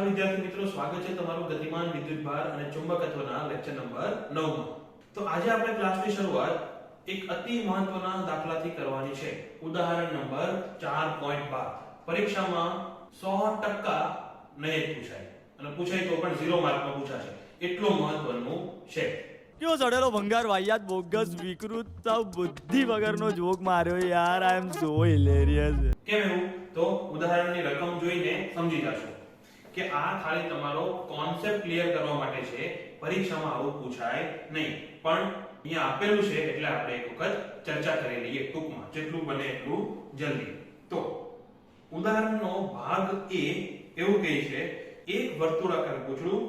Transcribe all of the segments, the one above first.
નમસ્કાર વિદ્યાર્થી મિત્રો, સ્વાગત છે તમારું ગતિમાન વિદ્યુતભાર અને ચુંબકત્વના લેક્ચર નંબર 9 માં। તો આજે આપણે ક્લાસની શરૂઆત એક અતિ મહત્વના દાખલાથી કરવાની છે। ઉદાહરણ નંબર 4.12 પરીક્ષામાં 100% નહીં પૂછાય અને પૂછાય તો પણ 0 માર્કમાં પૂછાશે, એટલો મહત્વનું છે। क्यों सड़ेलो भंगार वाहियात बोगस विकृत साव बुद्धि वगरनो जोक मार्यो यार। I am so hilarious. કેમ એવું? તો ઉદાહરણની રકમ જોઈને સમજી જશો કે આ ખાલી તમારો કોન્સેપ્ટ ક્લિયર કરવા માટે છે। પરીક્ષામાં આવું પૂછાય નહીં, પણ અહીંયા આપેલું છે એટલે આપણે એક વખત ચર્ચા કરી લઈએ ટૂંકમાં, જેટલું બને એટલું જલ્દી। તો ઉદાહરણનો ભાગ એ એવું કહે છે, એક વર્તુળાકાર પૂંછડું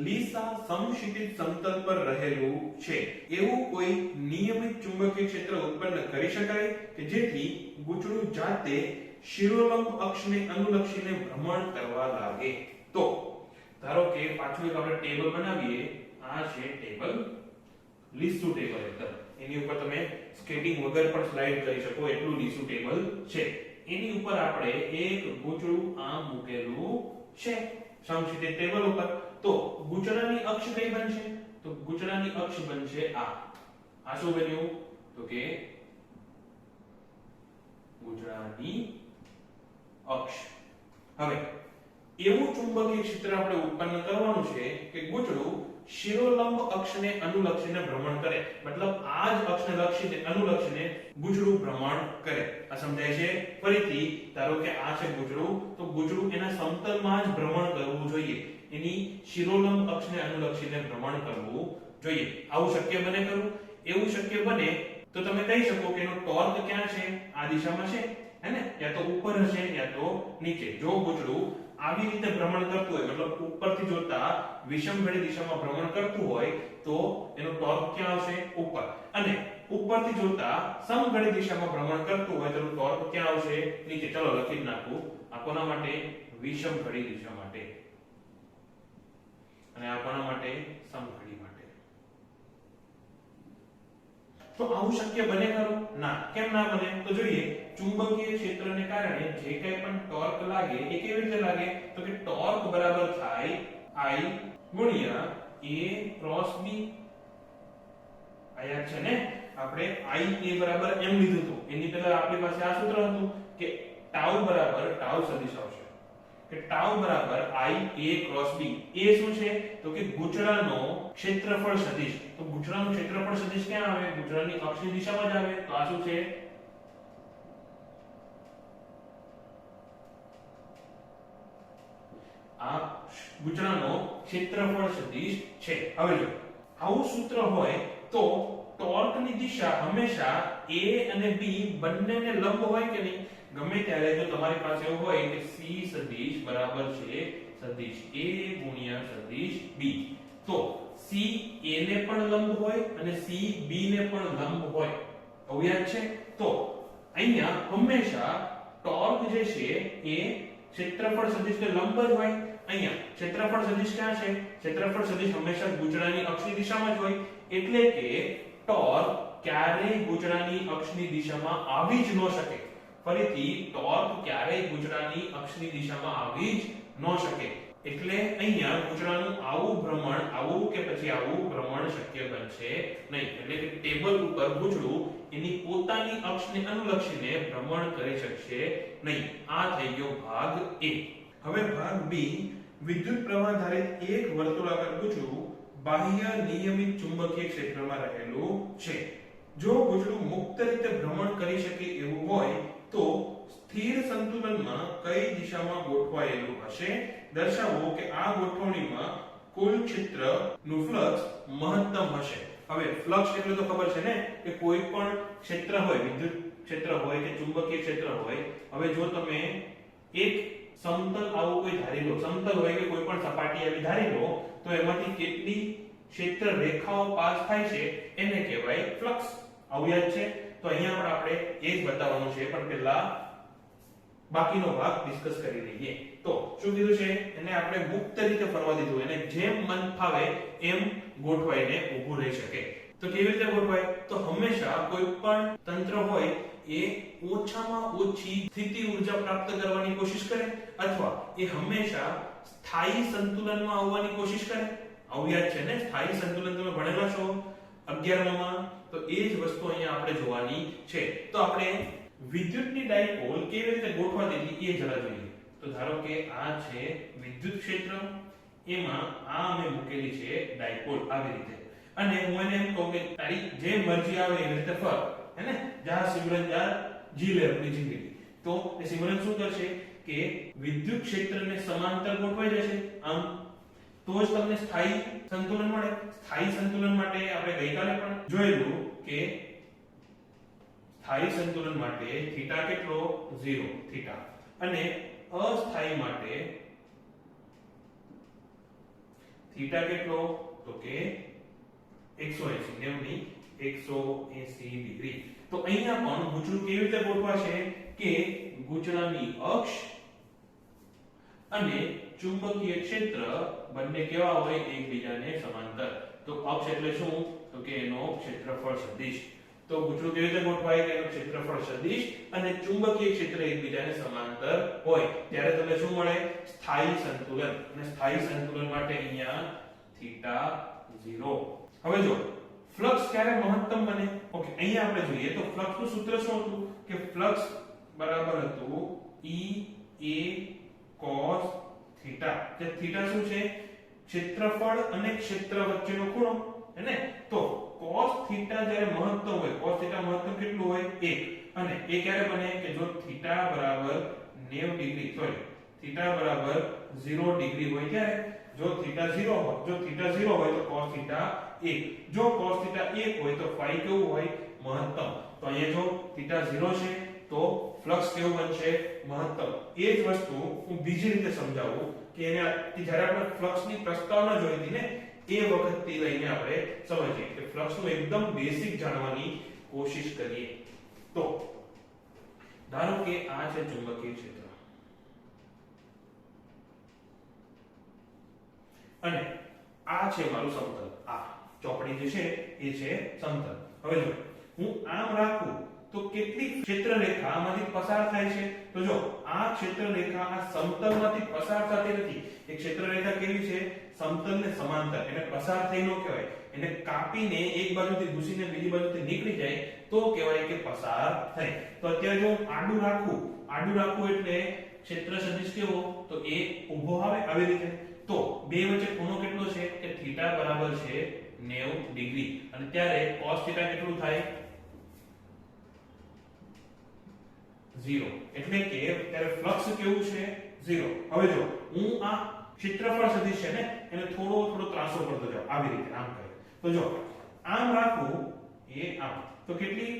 લીસા સમક્ષિતિજ સમતલ પર રહેલું છે। એવું કોઈ નિયમિત ચુંબકીય ક્ષેત્ર ઉત્પન્ન કરી શકાય કે જેથી ગૂંચળું જાતે શિરોલંબ અક્ષને અનુલક્ષીને ભ્રમણ કરવા લાગે। તો ધારો કે પાછું એક આપણે ટેબલ બનાવીએ। આ છે ટેબલ, લીસું ટેબલ એકદમ, એની ઉપર તમે સ્કેટિંગ વગર પણ સ્લાઇડ કરી શકો એટલું લીસું ટેબલ છે। એની ઉપર આપણે એક ગૂંચળું આમ મૂકેલું છે સમક્ષિતિજ ટેબલ ઉપર। તો ગૂંચળાની અક્ષ કઈ બનશે? તો ગૂંચળાની અક્ષ બનશે આ શું બન્યું? તો કે ગૂંચળાની અક્ષ। હવે એવું ચુંબકીય ક્ષેત્ર આપણે ઉત્પન્ન કરવાનું છે કે ગૂંચળું શિરોલંબ અક્ષને અનુલક્ષીને ભ્રમણ કરે, મતલબ આ જ અક્ષને લક્ષીને અનુલક્ષીને ગૂંચળું ભ્રમણ કરે। આ સમજાય છે? ફરીથી ધારો કે આ છે ગૂંચળું, તો ગૂંચળું એના સમતલમાં જ ભ્રમણ કરવું જોઈએ, એની શિરોલંબ અક્ષને અનુલક્ષીને ભ્રમણ કરવું જોઈએ। આવું શક્ય બને કરવું? એવું શક્ય બને તો તમે કહી શકો કે એનો ટોર્ક ક્યાં છે? આ દિશામાં છે, હે ને? યા તો ઉપર હશે યા તો નીચે। જો ગૂંચળું આવી રીતે ભ્રમણ કરતું હોય, મતલબ ઉપરથી જોતા વિષમઘડી દિશામાં ભ્રમણ કરતું હોય તો એનો ટોર્ક ક્યાં આવશે? ઉપર। અને ઉપરથી જોતા સમઘડી દિશામાં ભ્રમણ કરતું હોય તો એનો ટોર્ક ક્યાં આવશે? નીચે। ચલો લખી જ નાખું। આ કોના માટે? વિષમઘડી દિશા માટે, અને આ કોના માટે? સમઘડી માટે। તો આવું શક્ય બને ખરું? ના। કેમ ના બને? તો જોઈએ, ચુંબકીય ક્ષેત્રને કારણે જે કંઈ પણ ટોર્ક લાગે એ કેવી રીતે લાગે? તો કે ટોર્ક બરાબર થાય I ગુણ્યા A ક્રોસ B। આ યાદ છે ને? આપણે I A બરાબર m લીધું હતું, એની પહેલા આપણી પાસે આ સૂત્ર હતું કે ટાઉ બરાબર ટાઉ સદિશ આવશે, કે ટાઉ બરાબર I A ક્રોસ B। એ શું છે? તો કે ગૂંચળાનો ક્ષેત્રફળ સદિશ। તો ગૂંચળાનો ક્ષેત્રફળ સદિશ ક્યાં આવે? ગૂંચળાની અક્ષની દિશામાં જ આવે। તો આ શું છે? આ ગૂંચળાનો ક્ષેત્રફળ સદિશ છે। હવે જો આવું સૂત્ર હોય તો ટોર્કની દિશા હંમેશા A અને B બંનેને લંબ હોય કે નહીં? ગમે ત્યારે જો તમારી પાસે એવું હોય કે C સદિશ બરાબર છે સદિશ A ગુણ્યા સદિશ B, તો C A ને પણ લંબ હોય અને C B ને પણ લંબ હોય। આવું યાદ છે? તો અહીંયા હંમેશા ટોર્ક જે છે એ ક્ષેત્રફળ સદિશને લંબ જ હોય। અહીંયા ક્ષેત્રફળ સદિશ ક્યાં છે? ક્ષેત્રફળ સદિશ હંમેશા ગૂંચળાની અક્ષની દિશામાં જ હોય, એટલે કે ટોર્ક ક્યારેય ગૂંચળાની અક્ષની દિશામાં આવી જ ન શકે। ફરીથી, ટોર્ક ક્યારેય ગૂંચળાની અક્ષની દિશામાં આવી જ ન શકે, એટલે અહીંયા ગૂંચળાનું આવું ભ્રમણ, આવું કે પછી આવું ભ્રમણ શક્ય બનશે નહીં। એટલે કે ટેબલ ઉપર ગૂંચળું એની પોતાની અક્ષને અનુલક્ષીને ભ્રમણ કરી શકશે નહીં। આ થઈ ગયો ભાગ A। હવે ભાગ B, વિદ્યુત પ્રવાહ ધારિત એક વર્તુળાકાર ગૂંચળું બાહ્ય નિયમિત ચુંબકીય ક્ષેત્રમાં રહેલું છે। જો ગૂંચળું મુક્ત રીતે ભ્રમણ કરી શકે એવું હોય તો સ્થિર સંતુલનમાં કઈ દિશામાં ગોઠવાયેલું હશે? દર્શાવો કે આ ગોઠવણીમાં કુલ ક્ષેત્રનું ફ્લક્સ મહત્તમ હશે। હવે ફ્લક્સ એટલે તો ખબર છે ને કે કોઈ પણ ક્ષેત્ર હોય, વિદ્યુત ક્ષેત્ર હોય કે ચુંબકીય ક્ષેત્ર હોય। હવે જો તમે એક સમતલ આવું કોઈ ધારી લો, સમતલ હોય કે કોઈ પણ સપાટી આવી ધારી લો, તો એમાંથી કેટલી ક્ષેત્ર રેખાઓ પાસ થાય છે એને કહેવાય ફ્લક્સ। આવું યાદ છે? તો અહીંયા પણ આપણે એ જ બતાવવાનું છે, પણ પહેલા બાકીનો ભાગ ડિસ્કસ કરી લઈએ। તો શું કીધું છે? એને આપણે મુક્ત રીતે ફરવા દીધું, એને જેમ મન ફાવે એમ ગોઠવાઈને ઊભું રહી શકે। તો કેવી રીતે ગોઠવાય? તો હંમેશા કોઈ પણ તંત્ર હોય એ ઓછામાં ઓછી સ્થિતિ ઊર્જા પ્રાપ્ત કરવાની કોશિશ કરે, અથવા એ હંમેશા સ્થાયી સંતુલનમાં આવવાની કોશિશ કરે. આવું યાદ છે ને, સ્થાયી સંતુલન તમે ભણેલા છો 11મા માં. તો એ જ વસ્તુ અહીંયા આપણે જોવાની છે. તો આપણે વિદ્યુતની ડાયપોલ કેવી રીતે ગોઠવા દેવી એ જરા જોઈએ. તો ધારો કે આ છે વિદ્યુત ક્ષેત્ર, એમાં આ અમે મૂકેલી છે ડાયપોલ આવી રીતે, અને હું એને એમ કહું કે તારી જે મરજી આવે એવી રીતે ફર, હે ને, જા સિમરન જા જી લે આપણી જિંદગી. તો એ સિમરન શું કરશે કે વિદ્યુત ક્ષેત્રને સમાંતર ગોઠવાઈ જશે આમ, તો જ તમને સ્થાયી સંતુલન મળે. સ્થાયી સંતુલન માટે આપણે ગઈકાલે પણ જોયેલું કે સ્થાયી સંતુલન માટે થીટા કેટલો 0 થીટા, અને અસ્થાયી માટે થીટા કેટલો તો કે 180 ની 180 ડિગ્રી. તો અહીંયા પણ ગૂંચળું કેવી રીતે ગોઠવાશે કે ગૂંચળાની અક્ષ અને ચુંબકીય ક્ષેત્ર બંને કેવા હોય એકબીજાને સમાંતર. તો અક્ષ એટલે શું તો કે એનો ક્ષેત્રફળ સદિશ. તો ગૂંચળું કેવી રીતે ગોઠવાય કે એનો ક્ષેત્રફળ સદિશ અને ચુંબકીય ક્ષેત્ર એકબીજાને સમાંતર હોય ત્યારે તમને શું મળે સ્થાયી સંતુલન. અને સ્થાયી સંતુલન માટે અહીંયા થીટા 0. હવે જો ફ્લક્સ ક્યારે મહત્તમ બને? ઓકે, અહીંયા આપણે જોઈએ તો ફ્લક્સનું સૂત્ર શું હતું કે ફ્લક્સ બરાબર હતું E A cos થીટા. જે થીટા શું છે ક્ષેત્રફળ અને ક્ષેત્ર વચ્ચેનો ખૂણો, હે ને. તો cos થીટા જ્યારે મહત્તમ હોય, cos થીટા મહત્તમ કેટલું હોય 1, અને એ ક્યારે બને કે જો થીટા બરાબર 90 ડિગ્રી, સોરી થીટા બરાબર 0 ડિગ્રી હોય ત્યારે. જો થીટા 0 હોય, જો થીટા 0 હોય તો cos થીટા 1, જો cos થીટા 1 હોય તો phi કેવું હોય મહત્તમ. તો અહીંયા જો થીટા 0 છે તો ફ્લક્સ કેવું બનશે મહત્તમ. એ જ વસ્તુ હું બીજી રીતે સમજાવું કે એને જ્યારે આપણે ફ્લક્સની પ્રસ્તાવના જોઈ હતી ને એ વખતથી લઈને આપણે સમજીએ કે ફ્લક્સનું એકદમ બેસિક જાણવાની કોશિશ કરીએ. તો ધારો કે આ છે ચુંબકીય ક્ષેત્ર અને આ છે મારું સમતલ. આ ચોપડી જે છે એ છે સમતલ. હવે જો હું આમ રાખું તો કેટલી ક્ષેત્ર રેખા આમાંથી પસાર થાય છે? તો જો આ ક્ષેત્ર રેખા આ સમતલમાંથી પસાર થતી નથી. એ ક્ષેત્ર રેખા કેવી છે સમતલને સમાંતર, એને પસાર થઈ ન કહેવાય, એને કાપીને એક બાજુથી ઘૂસીને બીજી બાજુથી નીકળી જાય તો કહેવાય કે પસાર થઈ. તો અત્યારે જો આડું રાખું એટલે ક્ષેત્ર સદિશ કેવો તો એ ઊભો આવે આવી રીતે. તો બે વચ્ચે ખૂણો કેટલો છે કે થીટા બરાબર છે 90 ડિગ્રી, અને ત્યારે cos થીટા કેટલું થાય 0. એટલે કે ત્યારે ફ્લક્સ કેવું છે 0. હવે જો હું આ ક્ષેત્રફળ સદિશ છે ને એને થોડો ત્રાસો કરતો જાઉં આવી રીતે આમ કરે. તો જો આમ રાખું એ આમ, તો કેટલી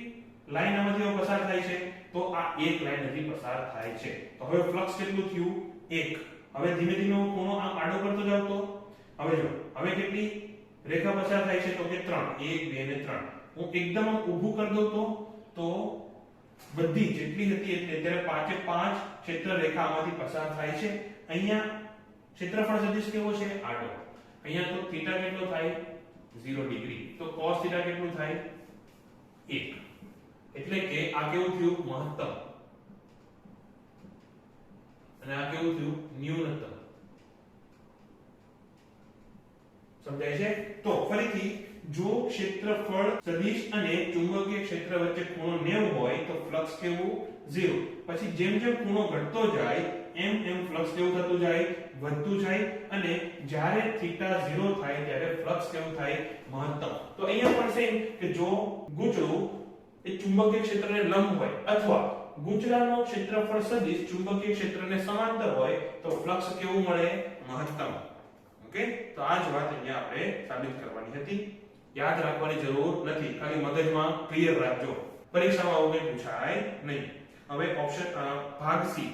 લાઈન આમાંથી પસાર થાય છે તો આ એક લાઈન હજી પસાર થાય છે. તો હવે ફ્લક્સ કેટલું થયું 1. હવે ધીમે ધીમે હું ખૂણો આમ આડો કરતો જાઉં તો હવે જો હવે કેટલી રેખા પસાર થાય છે તો કે 3, 1 2 ને 3. હું એકદમ ઊભું કરી દઉં તો બધી જેટલી હતી એટલે ત્યારે 5 એ 5 ક્ષેત્ર રેખા આમાંથી પસાર થાય છે. અહીંયા ક્ષેત્રફળ સદિશ કેવો છે આડો. અહીંયા તો થીટા કેટલો થાય 0 ડિગ્રી, તો cos થીટા કેટલું થાય 1. એટલે કે આ કેવું થયું મહત્તમ અને આ કેવું થયું ન્યૂનતમ. સમજાય છે? તો ફરીથી જો ક્ષેત્રફળ સદિશ અને ચુંબકીય ક્ષેત્ર વચ્ચે ખૂણો 90 હોય તો ફ્લક્સ કેવું 0. પછી જેમ જેમ ખૂણો ઘટતો જાય એમ ફ્લક્સ કેવું થતું જાય વધતું જાય, અને જ્યારે થીટા 0 થાય ત્યારે ફ્લક્સ કેવું થાય મહત્તમ. તો અહીંયા પણ સેમ કે જો ગૂંચળું એ ચુંબકીય ક્ષેત્રને લંબ હોય અથવા ગૂંચળાનો ક્ષેત્રફળ સદિશ ચુંબકીય ક્ષેત્રને સમાંતર હોય તો ફ્લક્સ કેવું મળે મહત્તમ. ઓકે, તો આ જ વાત અહીંયા આપણે સાબિત કરવાની હતી. યાદ રાખવાની જરૂર નથી, ખાલી મગજમાં ક્લિયર રાખજો, પરીક્ષામાં આવું કંઈ પૂછાય નહીં. હવે ઓપ્શન ભાગ સી,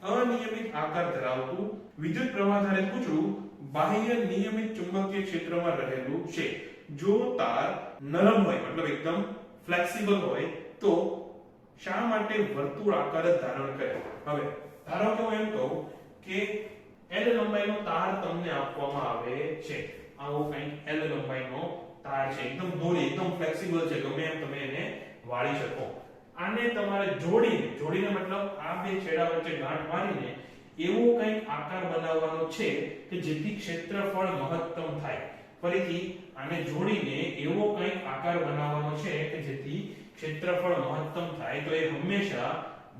અનિયમિત આકાર ધરાવતું વિદ્યુત પ્રવાહ ધારિત ગૂંચળું બાહ્ય નિયમિત ચુંબકીય ક્ષેત્રમાં રહેલું છે. જો તાર નરમ હોય મતલબ એકદમ ફ્લેક્સિબલ હોય તો શા માટે વર્તુળ આકાર ધારણ કરે? હવે ધારો કે હું એમ કહું કે L લંબાઈનો તાર તમને આપવામાં આવે છે, આવો કંઈક L લંબાઈનો તાર છે, એકદમ દોરી એકદમ ફ્લેક્સિબલ છે, ગમે એમ તમે એને વાળી શકો. આને તમારે જોડીને મતલબ આ બે છેડા વચ્ચે ગાંઠ મારીને એવો કંઈક આકાર બનાવવાનો છે કે જેથી ક્ષેત્રફળ મહત્તમ થાય. ફરીથી આને જોડીને એવો કંઈક આકાર બનાવવાનો છે કે જેથી ક્ષેત્રફળ મહત્તમ થાય, તો એ હંમેશા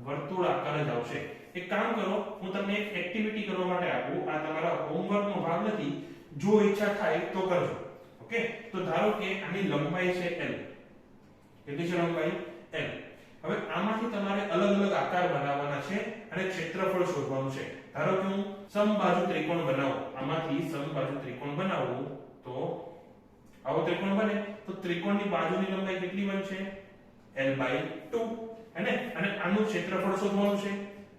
વર્તુળાકાર જ આવશે. એક કામ કરો, હું તમને એક એક્ટિવિટી કરવા માટે આપું. આ તમારા હોમવર્કનો ભાગ નથી, જો ઈચ્છા થાય તો કરજો. ઓકે, તો ધારો કે આની લંબાઈ છે l. કેટલી છે લંબાઈ? l. હવે આમાંથી તમારે અલગ અલગ આકાર બનાવવાના છે અને ક્ષેત્રફળ શોધવાનું છે. ધારો કે હું સમબાજુ ત્રિકોણ બનાવું, આમાંથી સમબાજુ ત્રિકોણ બનાવું તો આવો ત્રિકોણ બને, તો ત્રિકોણની બાજુની લંબાઈ કેટલી બનશે? l/2. અને આનું ક્ષેત્રફળ શોધવાનું છે.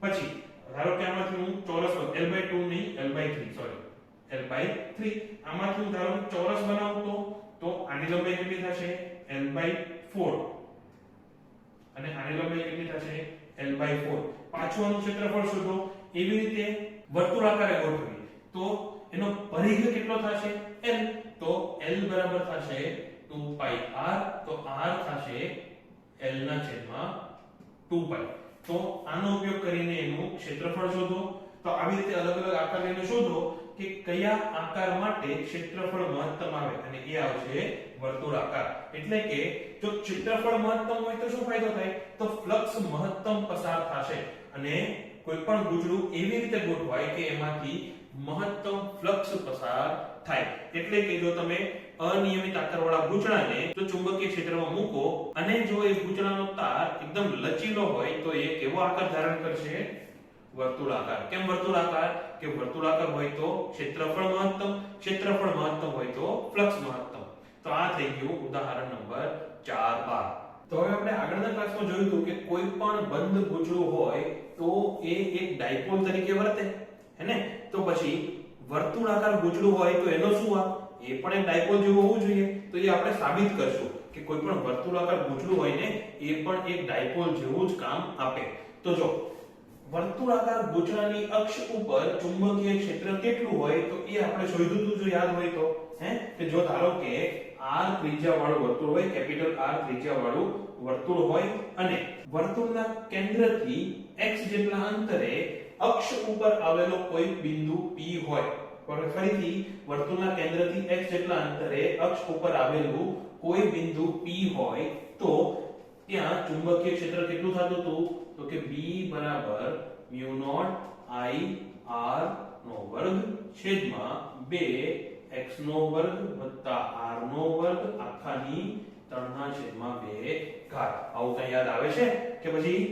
પછી ધારો કે આમાંથી હું ચોરસ l/2 નહીં, l/3 સોરી l/3. આમાંથી હું ધારો કે ચોરસ બનાવું તો આની લંબાઈ કેટલી થશે? l/4. અને આની લંબાઈ કેટલી થશે? l/4. પાછું આનું ક્ષેત્રફળ શોધો. એવી રીતે વર્તુળાકારે ગોઠવીએ તો એનો પરિઘ કેટલો થશે? l. તો l બરાબર થશે 2πr. તો r થશે l/2π. તો આનો ઉપયોગ કરીને એનું ક્ષેત્રફળ શોધો. તો આવી રીતે અલગ અલગ આકાર લઈને શોધો કે કયા આકાર માટે ક્ષેત્રફળ મહત્તમ આવે, અને એ આવશે વર્તુળાકાર. એટલે કે જો ક્ષેત્રફળ મહત્તમ હોય તો શું ફાયદો થાય? તો ફ્લક્સ મહત્તમ પસાર થશે અને કોઈ પણ ગૂંચળું એવી રીતે ગોઠવાય કે એમાંથી મહત્તમ ફ્લક્સ પસાર થાય. એટલે કે જો તમે અનિયમિત આકારવાળા ગૂંચળાને જો ચુંબકીય ક્ષેત્રમાં મૂકો અને જો એ ગૂંચળાનો તાર એકદમ લચીલો હોય તો એ કેવો આકાર ધારણ કરશે? વર્તુળાકાર. કેમ વર્તુળાકાર? કે વર્તુળાકાર હોય તો ક્ષેત્રફળ મહત્તમ, ક્ષેત્રફળ મહત્તમ હોય તો ફ્લક્સ મહત્તમ. તો આ થઈ ગયું ઉદાહરણ નંબર 4 તો હવે આપણે આગળના ક્લાસમાં જોયું હતું કે કોઈ પણ બંધ ગૂંચળું હોય તો એ એક ડાયપોલ તરીકે વર્તે, હેને? તો પછી વર્તુળાકાર ગૂંચળું હોય તો એનો શું આપ? એ પણ એક ડાયપોલ જેવું હોવું જોઈએ. તો એ આપણે સાબિત કરશું કે કોઈ પણ વર્તુળાકાર ગૂંચળું હોય ને એ પણ એક ડાયપોલ જેવું જ કામ આપે. તો જો વર્તુળાકાર ગૂંચળાની અક્ષ ઉપર ચુંબકીય ક્ષેત્ર કેટલું હોય તો એ આપણે શોધ્યું હતું, જો યાદ હોય તો. કે જો ધારો કે r ત્રિજ્યા વાળું વર્તુળ હોય, કેપિટલ R ત્રિજ્યા વાળું વર્તુળ હોય અને વર્તુળના કેન્દ્રથી x જેટલા અંતરે અક્ષ ઉપર આવેલો કોઈ બિંદુ P હોય. ફરીથી વર્તુળના કેન્દ્રથી x જેટલા અંતરે અક્ષ ઉપર આવેલું કોઈ બિંદુ P હોય તો ત્યાં ચુંબકીય ક્ષેત્ર કેટલું થતું હતું? તો કે B બરાબર μ0 I r નો વર્ગ છેદમાં 2 x નો વર્ગ વત્તા r નો વર્ગ આખાની 3/2 ઘાત. આવું કઈ યાદ આવે છે કે પછી?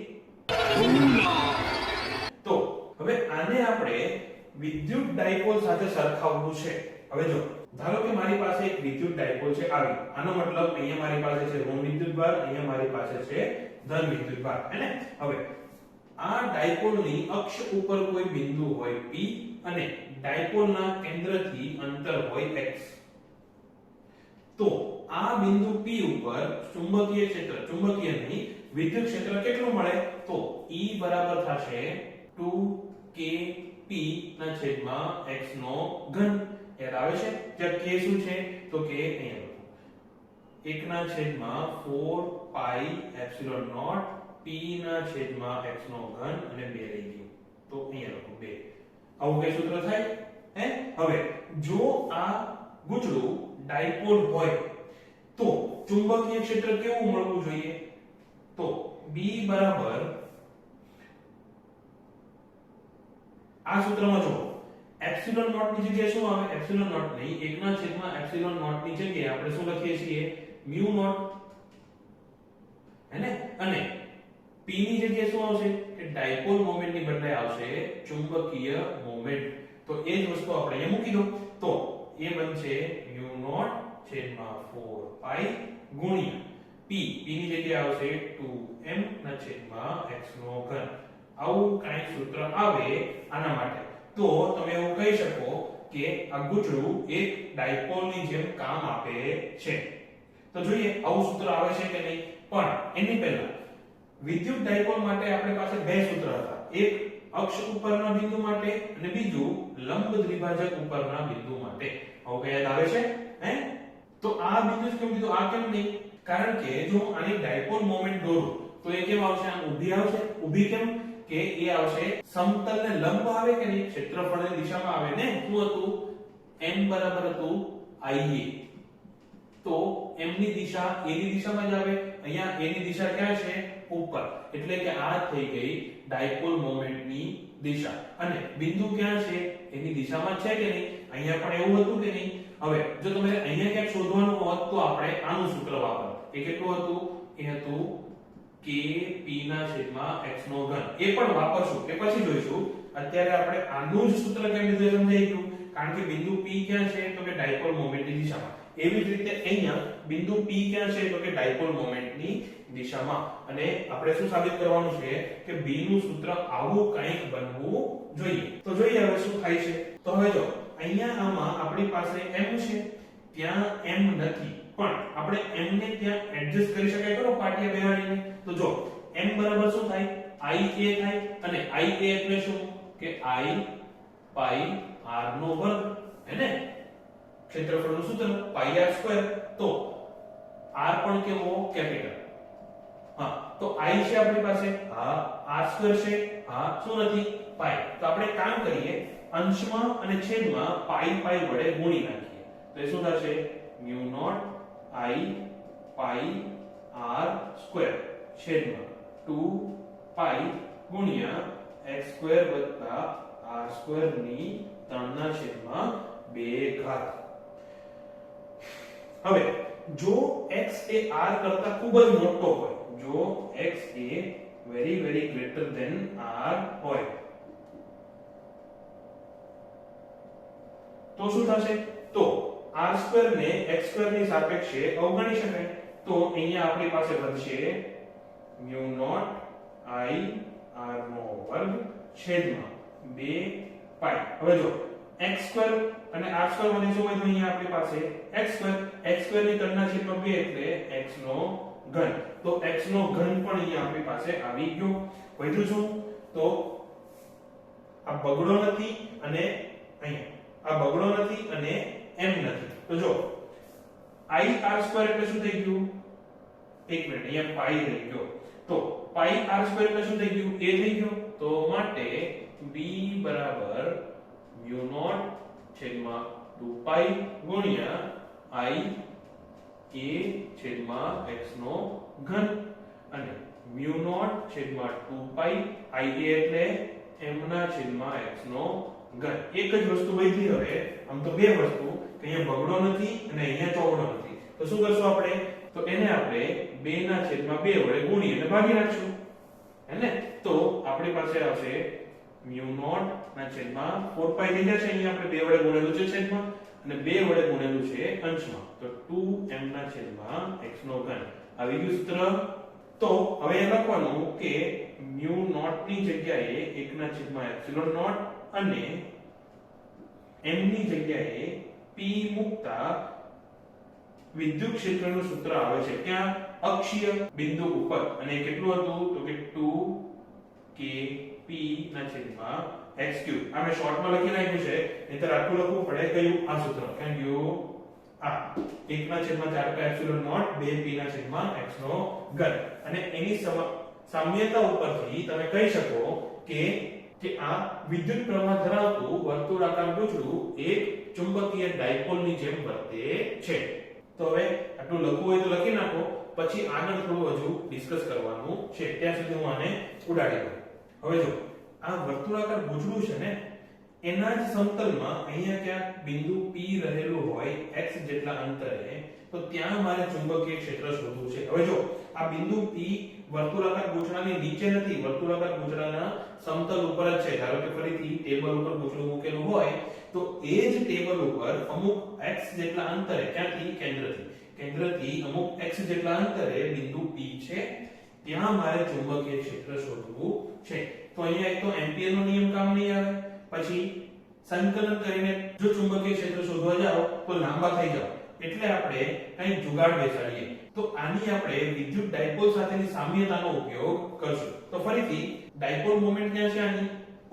તો હવે આને આપણે વિદ્યુત ડાયપોલ સાથે સરખાવવું છે. હવે જો ધારો કે મારી પાસે એક વિદ્યુત ડાયપોલ છે આવી. આનો મતલબ અહીંયા મારી પાસે છે ઋણ વિદ્યુતભાર, અહીંયા મારી પાસે છે ધન વિદ્યુતભાર, હેને? હવે આ ડાયપોલની અક્ષ ઉપર કોઈ બિંદુ હોય P અને ડાયપોલના કેન્દ્રથી અંતર હોય x. તો આ બિંદુ P ઉપર ચુંબકીય ક્ષેત્ર, ચુંબકીય નહીં વિદ્યુત ક્ષેત્ર કેટલું મળે? તો E બરાબર થશે 2kp ના છેદમાં x નો ઘન. યાદ આવે છે? જ્યાં k શું છે? તો k અહીંયા લખો 1 ના છેદમાં 4 પાઈ એપ્સિલોન નોટ p ના છેદમાં x નો ઘન અને 2 લઈ ગયો તો અહીંયા લખો 2. આવું કઈ સૂત્ર થાય? હવે જો આ ગૂંચળું ડાયપોલ હોય તો ચુંબકીય ક્ષેત્ર કેવું મળવું જોઈએ? તો B બરાબર આ સૂત્રમાં જો એપ્સિલોન નોટ ની જગ્યાએ શું આવે? એપ્સિલોન નોટ નહીં, 1 ના છેદમાં એપ્સિલોન નોટ ની જગ્યાએ આપણે શું લખીએ છીએ? મ્યુ નોટ, હેને? અને p ની જગ્યાએ શું આવશે? કે ડાયપોલ મોમેન્ટ ની બદલે આવશે ચુંબકીય મોમેન્ટ. તો એ જ વસ્તુ આપણે અહીંયા મૂકી દો તો એ બનશે મ્યુ નોટ છેદમાં 4 પાઈ ગુણ્યા p ની જગ્યાએ આવશે 2m ના છેદમાં x નો ઘન. આવું કાંઈ સૂત્ર આવે આના માટે તો તમે એવું કહી શકો કે આ ગૂંચળું એક ડાયપોલની જેમ કામ આપે છે. તો જોઈએ આવું સૂત્ર આવે છે કે નહીં. પણ એની પહેલા વિદ્યુત ડાયપોલ માટે આપણી પાસે બે સૂત્ર હતા. એક અક્ષ ઉપરના બિંદુ માટે અને બીજું લંબ દ્વિભાજક ઉપરના બિંદુ માટે. આવું કઈ યાદ આવે છે? તો આ બિંદુ કેમ કીધું, આ કેમ નહીં? કારણ કે જો આની ડાયપોલ મોમેન્ટ દોરું તો એ કેમ આવશે? આમ ઊભી આવશે. ઊભી કેમ? કે એ આવશે સમતલને લંબ આવે કે નહીં, ક્ષેત્રફળની દિશામાં આવે ને. શું હતું? m બરાબર હતું ia. તો m ની દિશા a ની દિશામાં જ આવે. અહીંયા a ની દિશા ક્યાં છે? ઉપર. એટલે કે આ થઈ ગઈ ડાયપોલ મોમેન્ટની દિશા. અને બિંદુ ક્યાં છે? એની દિશામાં છે કે નહીં? અહીંયા પણ એવું હતું કે નહીં? હવે જો તમારે અહીંયા ક્યાંક શોધવાનું હોત તો આપણે આનું સૂત્ર વાપરો. એ કેટલું હતું? એ હતું kp ના છેદમાં x નો ઘન. એ પણ વાપરશું, એ પછી જોઈશું. અત્યારે આપણે આનું જ સૂત્ર કેમ લીધું સમજાઈ ગયું. કારણ કે બિંદુ p ક્યાં છે? તો કે ડાયપોલ મોમેન્ટની દિશામાં. એવી જ રીતે અહીંયા બિંદુ p ક્યાં છે? તો કે ડાયપોલ મોમેન્ટની દિશામાં. અને આપણે શું સાબિત કરવાનું છે? કે b નું સૂત્ર આવું કંઈક બનવું જોઈએ. તો જોઈએ હવે શું થાય છે. તો હવે જો અહીંયા આમાં આપણી પાસે m છે, ત્યાં m નથી, પણ આપણે m ને ત્યાં એડજસ્ટ કરી શકાય ખરો પાટિયા બેહાડીને. તો જો m બરાબર શું થાય? ia થાય. અને ia એટલે શું? કે I pi r નો વર્ગ, હે ને? ક્ષેત્રફળનું સૂત્ર pi r સ્ક્વેર. તો r પણ કેવો? કેપિટલ. હા, તો I છે આપણી પાસે, હા. r સ્ક્વેર છે, હા. શું નથી? pi. તો આપણે કામ કરીએ, અંશમાં અને છેદમાં pi વડે ગુણી નાખીએ. તો એ શું થશે? mu naught I pi r square છેદમાં 2 pi ગુણ્યા x સ્ક્વેર વત્તા r સ્ક્વેર ની 3/2. હવે જો x એ r કરતા ખૂબ જ મોટો હોય, જો x એ very greater than r હોય, તો શું થશે? તો r સ્ક્વેર ને x સ્ક્વેર ની સાપેક્ષે અવગણી શકાય. તો અહીંયા આપણી પાસે વધશે mu naught I r નો વર્ગ છેદમાં 2 pi. હવે જો x સ્ક્વેર અને r સ્ક્વેર માંથી શું વધ્યું? અહીંયા આપણી પાસે x સ્ક્વેર ની 3/2 એટલે x નો ઘન. તો x નો ઘન પણ અહીંયા આપણી પાસે આવી ગયો. વધ્યું શું? તો આ બગડો નથી અને અહીંયા આ બગડો નથી અને m નથી. તો જો I r સ્ક્વેર એટલે શું થઈ ગયું? એક મિનિટ, અહીંયા પાઈ રહી ગયો. તો પાઈ r સ્ક્વેર એટલે શું થઈ ગયું? a થઈ ગયો. તો માટે b બરાબર mu naught છેદમાં 2 pi ગુણ્યા I a છેદમાં x નો ઘન. અને mu naught છેદમાં 2 pi I a એટલે m ના છેદમાં x નો ઘન. એક જ વસ્તુ વધી. હવે આમ તો બે વસ્તુ, કે અહીંયા બગડો નથી અને અહીંયા ચોગડો નથી. તો શું કરશું આપણે? તો એને આપણે 2/2 વડે ગુણી અને ભાગી નાખશું, હે ને? તો આપણી પાસે આવશે mu naught ના છેદમાં 4 pi થઈ જશે. અહીંયા આપણે 2 વડે ગુણેલું છે છેદમાં અને 2 વડે ગુણેલું છે અંશમાં. તો 2m ના છેદમાં x નો ઘન. આવી ગયું સૂત્ર. તો હવે એ લખવાનું કે mu naught ની જગ્યાએ 1/epsilon naught અને m ની જગ્યાએ p મૂકતા વિદ્યુત ક્ષેત્રનું સૂત્ર આવે છે ક્યાં? અક્ષીય બિંદુ ઉપર. અને કેટલું હતું? તો કે 2kp ના છેદમાં x3. આ મેં શોર્ટમાં લખી નાખ્યું છે, નહીંતર આટલું લખવું પડે. કયું? આ સૂત્ર. કેમ ગયું? આ 1/4 2p ના છેદમાં x નો ઘન. અને એની સામ્યતા ઉપરથી તમે કહી શકો કે આ વિદ્યુત પ્રવાહ ધરાવતું વર્તુળાકાર પૂંછડું એક ચુંબકીય ડાયપોલની જેમ વર્તે છે. તો હવે આટલું લખવું હોય તો લખી નાખો, પછી આગળ થોડું હજુ ડિસ્કસ કરવાનું છે. ત્યાં સુધી હું આને ઉડાડી દઉં. હવે જો આ વર્તુળાકાર પૂંછડું છે ને, એના જ સમતલમાં અહીંયા ક્યાંક બિંદુ P રહેલું હોય x જેટલા અંતરે, તો ત્યાં મારે ચુંબકીય ક્ષેત્ર શોધવું છે. હવે જો આ બિંદુ P વર્તુળાકાર પૂંછડાની નીચે નથી, વર્તુળાકાર પૂંછડાના સમતલ ઉપર જ છે. ધારો કે ફરીથી ટેબલ ઉપર પૂંછડું મૂકેલું હોય, તો એ જ ટેબલ ઉપર અમુક x જેટલા અંતરે, ક્યાંથી? કેન્દ્રથી અમુક x જેટલા અંતરે બિંદુ P છે, ત્યાં મારે ચુંબકીય ક્ષેત્ર શોધવું છે. તો અહીંયા એક તો એમ્પિયર નો નિયમ કામ નહીં આવે. પછી સંકલન કરીને જો ચુંબકીય ક્ષેત્ર શોધવા જાઓ તો લાંબા થઈ જાવ. એટલે આપણે કંઈક જુગાડ બેસાડીએ. તો આની આપણે વિદ્યુત ડાયપોલ સાથેની સામ્યતાનો ઉપયોગ કરશું. તો ફરીથી ડાયપોલ મોમેન્ટ ક્યાં છે? આની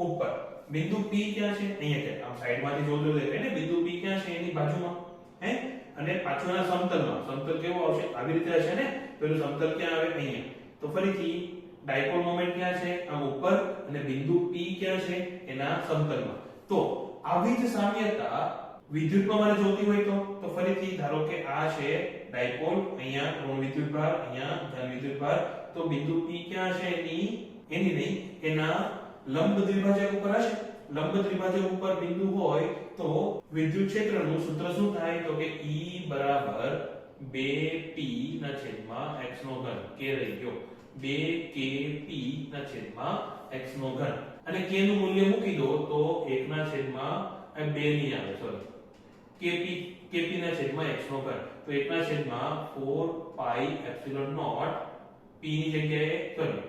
ઉપર. બિંદુ P ક્યાં છે? અહીંયા છે. આમ સાઈડમાંથી જોજો દેખાય ને, બિંદુ P ક્યાં છે? એની બાજુમાં, હે? અને પાછળના સમતલમાં. સમતલ કેવો આવશે? આવી રીતે હશે ને. પેલું સમતલ ક્યાં આવે? અહીંયા. તો ફરીથી ડાયપોલ મોમેન્ટ ક્યાં છે આમ ઉપર અને બિંદુ P ક્યાં છે એના સમતલમાં તો આવી જ સામ્યતા વિદ્યુતમાં મારે જોતી હોય તો ફરીથી ધારો કે આ છે ડાયપોલ અહીંયા ઋણ વિદ્યુતભાર અહીંયા ધન વિદ્યુતભાર તો બિંદુ P ક્યાં છે એની નહીં એના લંબ દ્વિભાજક ઉપર હશે લંબ દ્વિભાજક ઉપર બિંદુ હોય તો વિદ્યુત ક્ષેત્રનું સૂત્ર શું થાય તો કે E બરાબર 2p ના છેદમાં x નો ઘન k રહી ગયો 2kp ના છેદમાં x નો ઘન અને k નું મૂલ્ય મૂકી દો તો 1 ના છેદમાં 2 ની આવે સોરી kp ના છેદમાં x નો ઘન તો 1 ના છેદમાં 4 pi epsilon naught p ની જગ્યાએ સોરી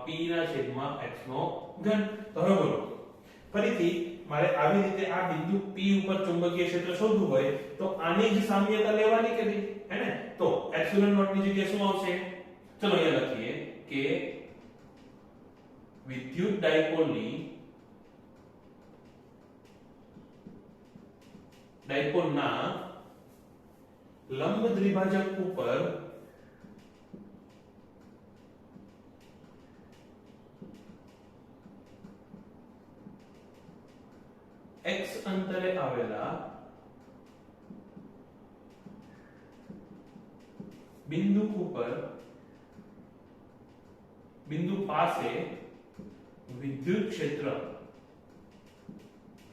p ના છેદમાં x નો ઘન તો હવે બોલો ફરીથી મારે આવી રીતે આ બિંદુ P ઉપર ચુંબકીય ક્ષેત્ર શોધવું હોય તો આની જ સામ્યતા લેવાની કે નહીં હે ને તો એપ્સિલોન નોટ ની જગ્યાએ શું આવશે ચલો અહીંયા લખીએ કે વિદ્યુત ડાયપોલના લંબ દ્વિભાજક ઉપર x અંતરે આવેલા બિંદુ પાસે વિદ્યુત ક્ષેત્ર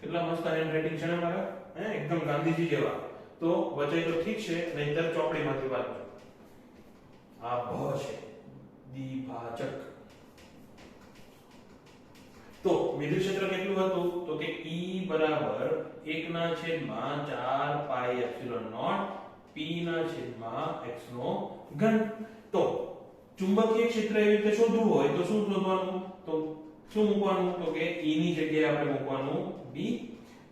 કેટલા મસ્ત હેન્ડરાઇટિંગ છે ને મારા એકદમ ગાંધીજી જેવા તો વચ્ચે તો ઠીક છે નહીંતર ચોપડીમાંથી વાંચો આ ભ છે દ્વિભાજક તો વિદ્યુત ક્ષેત્ર કેટલું હતું તો કે E બરાબર 1 ના છેદમાં 4 પાઈ એપ્સિલોન નોટ P ના છેદમાં x નો ઘન તો ચુંબકીય ક્ષેત્ર એવી રીતે શોધવું હોય તો શું શોધવાનું તો શું મૂકવાનું તો કે E ની જગ્યાએ આપણે મૂકવાનું B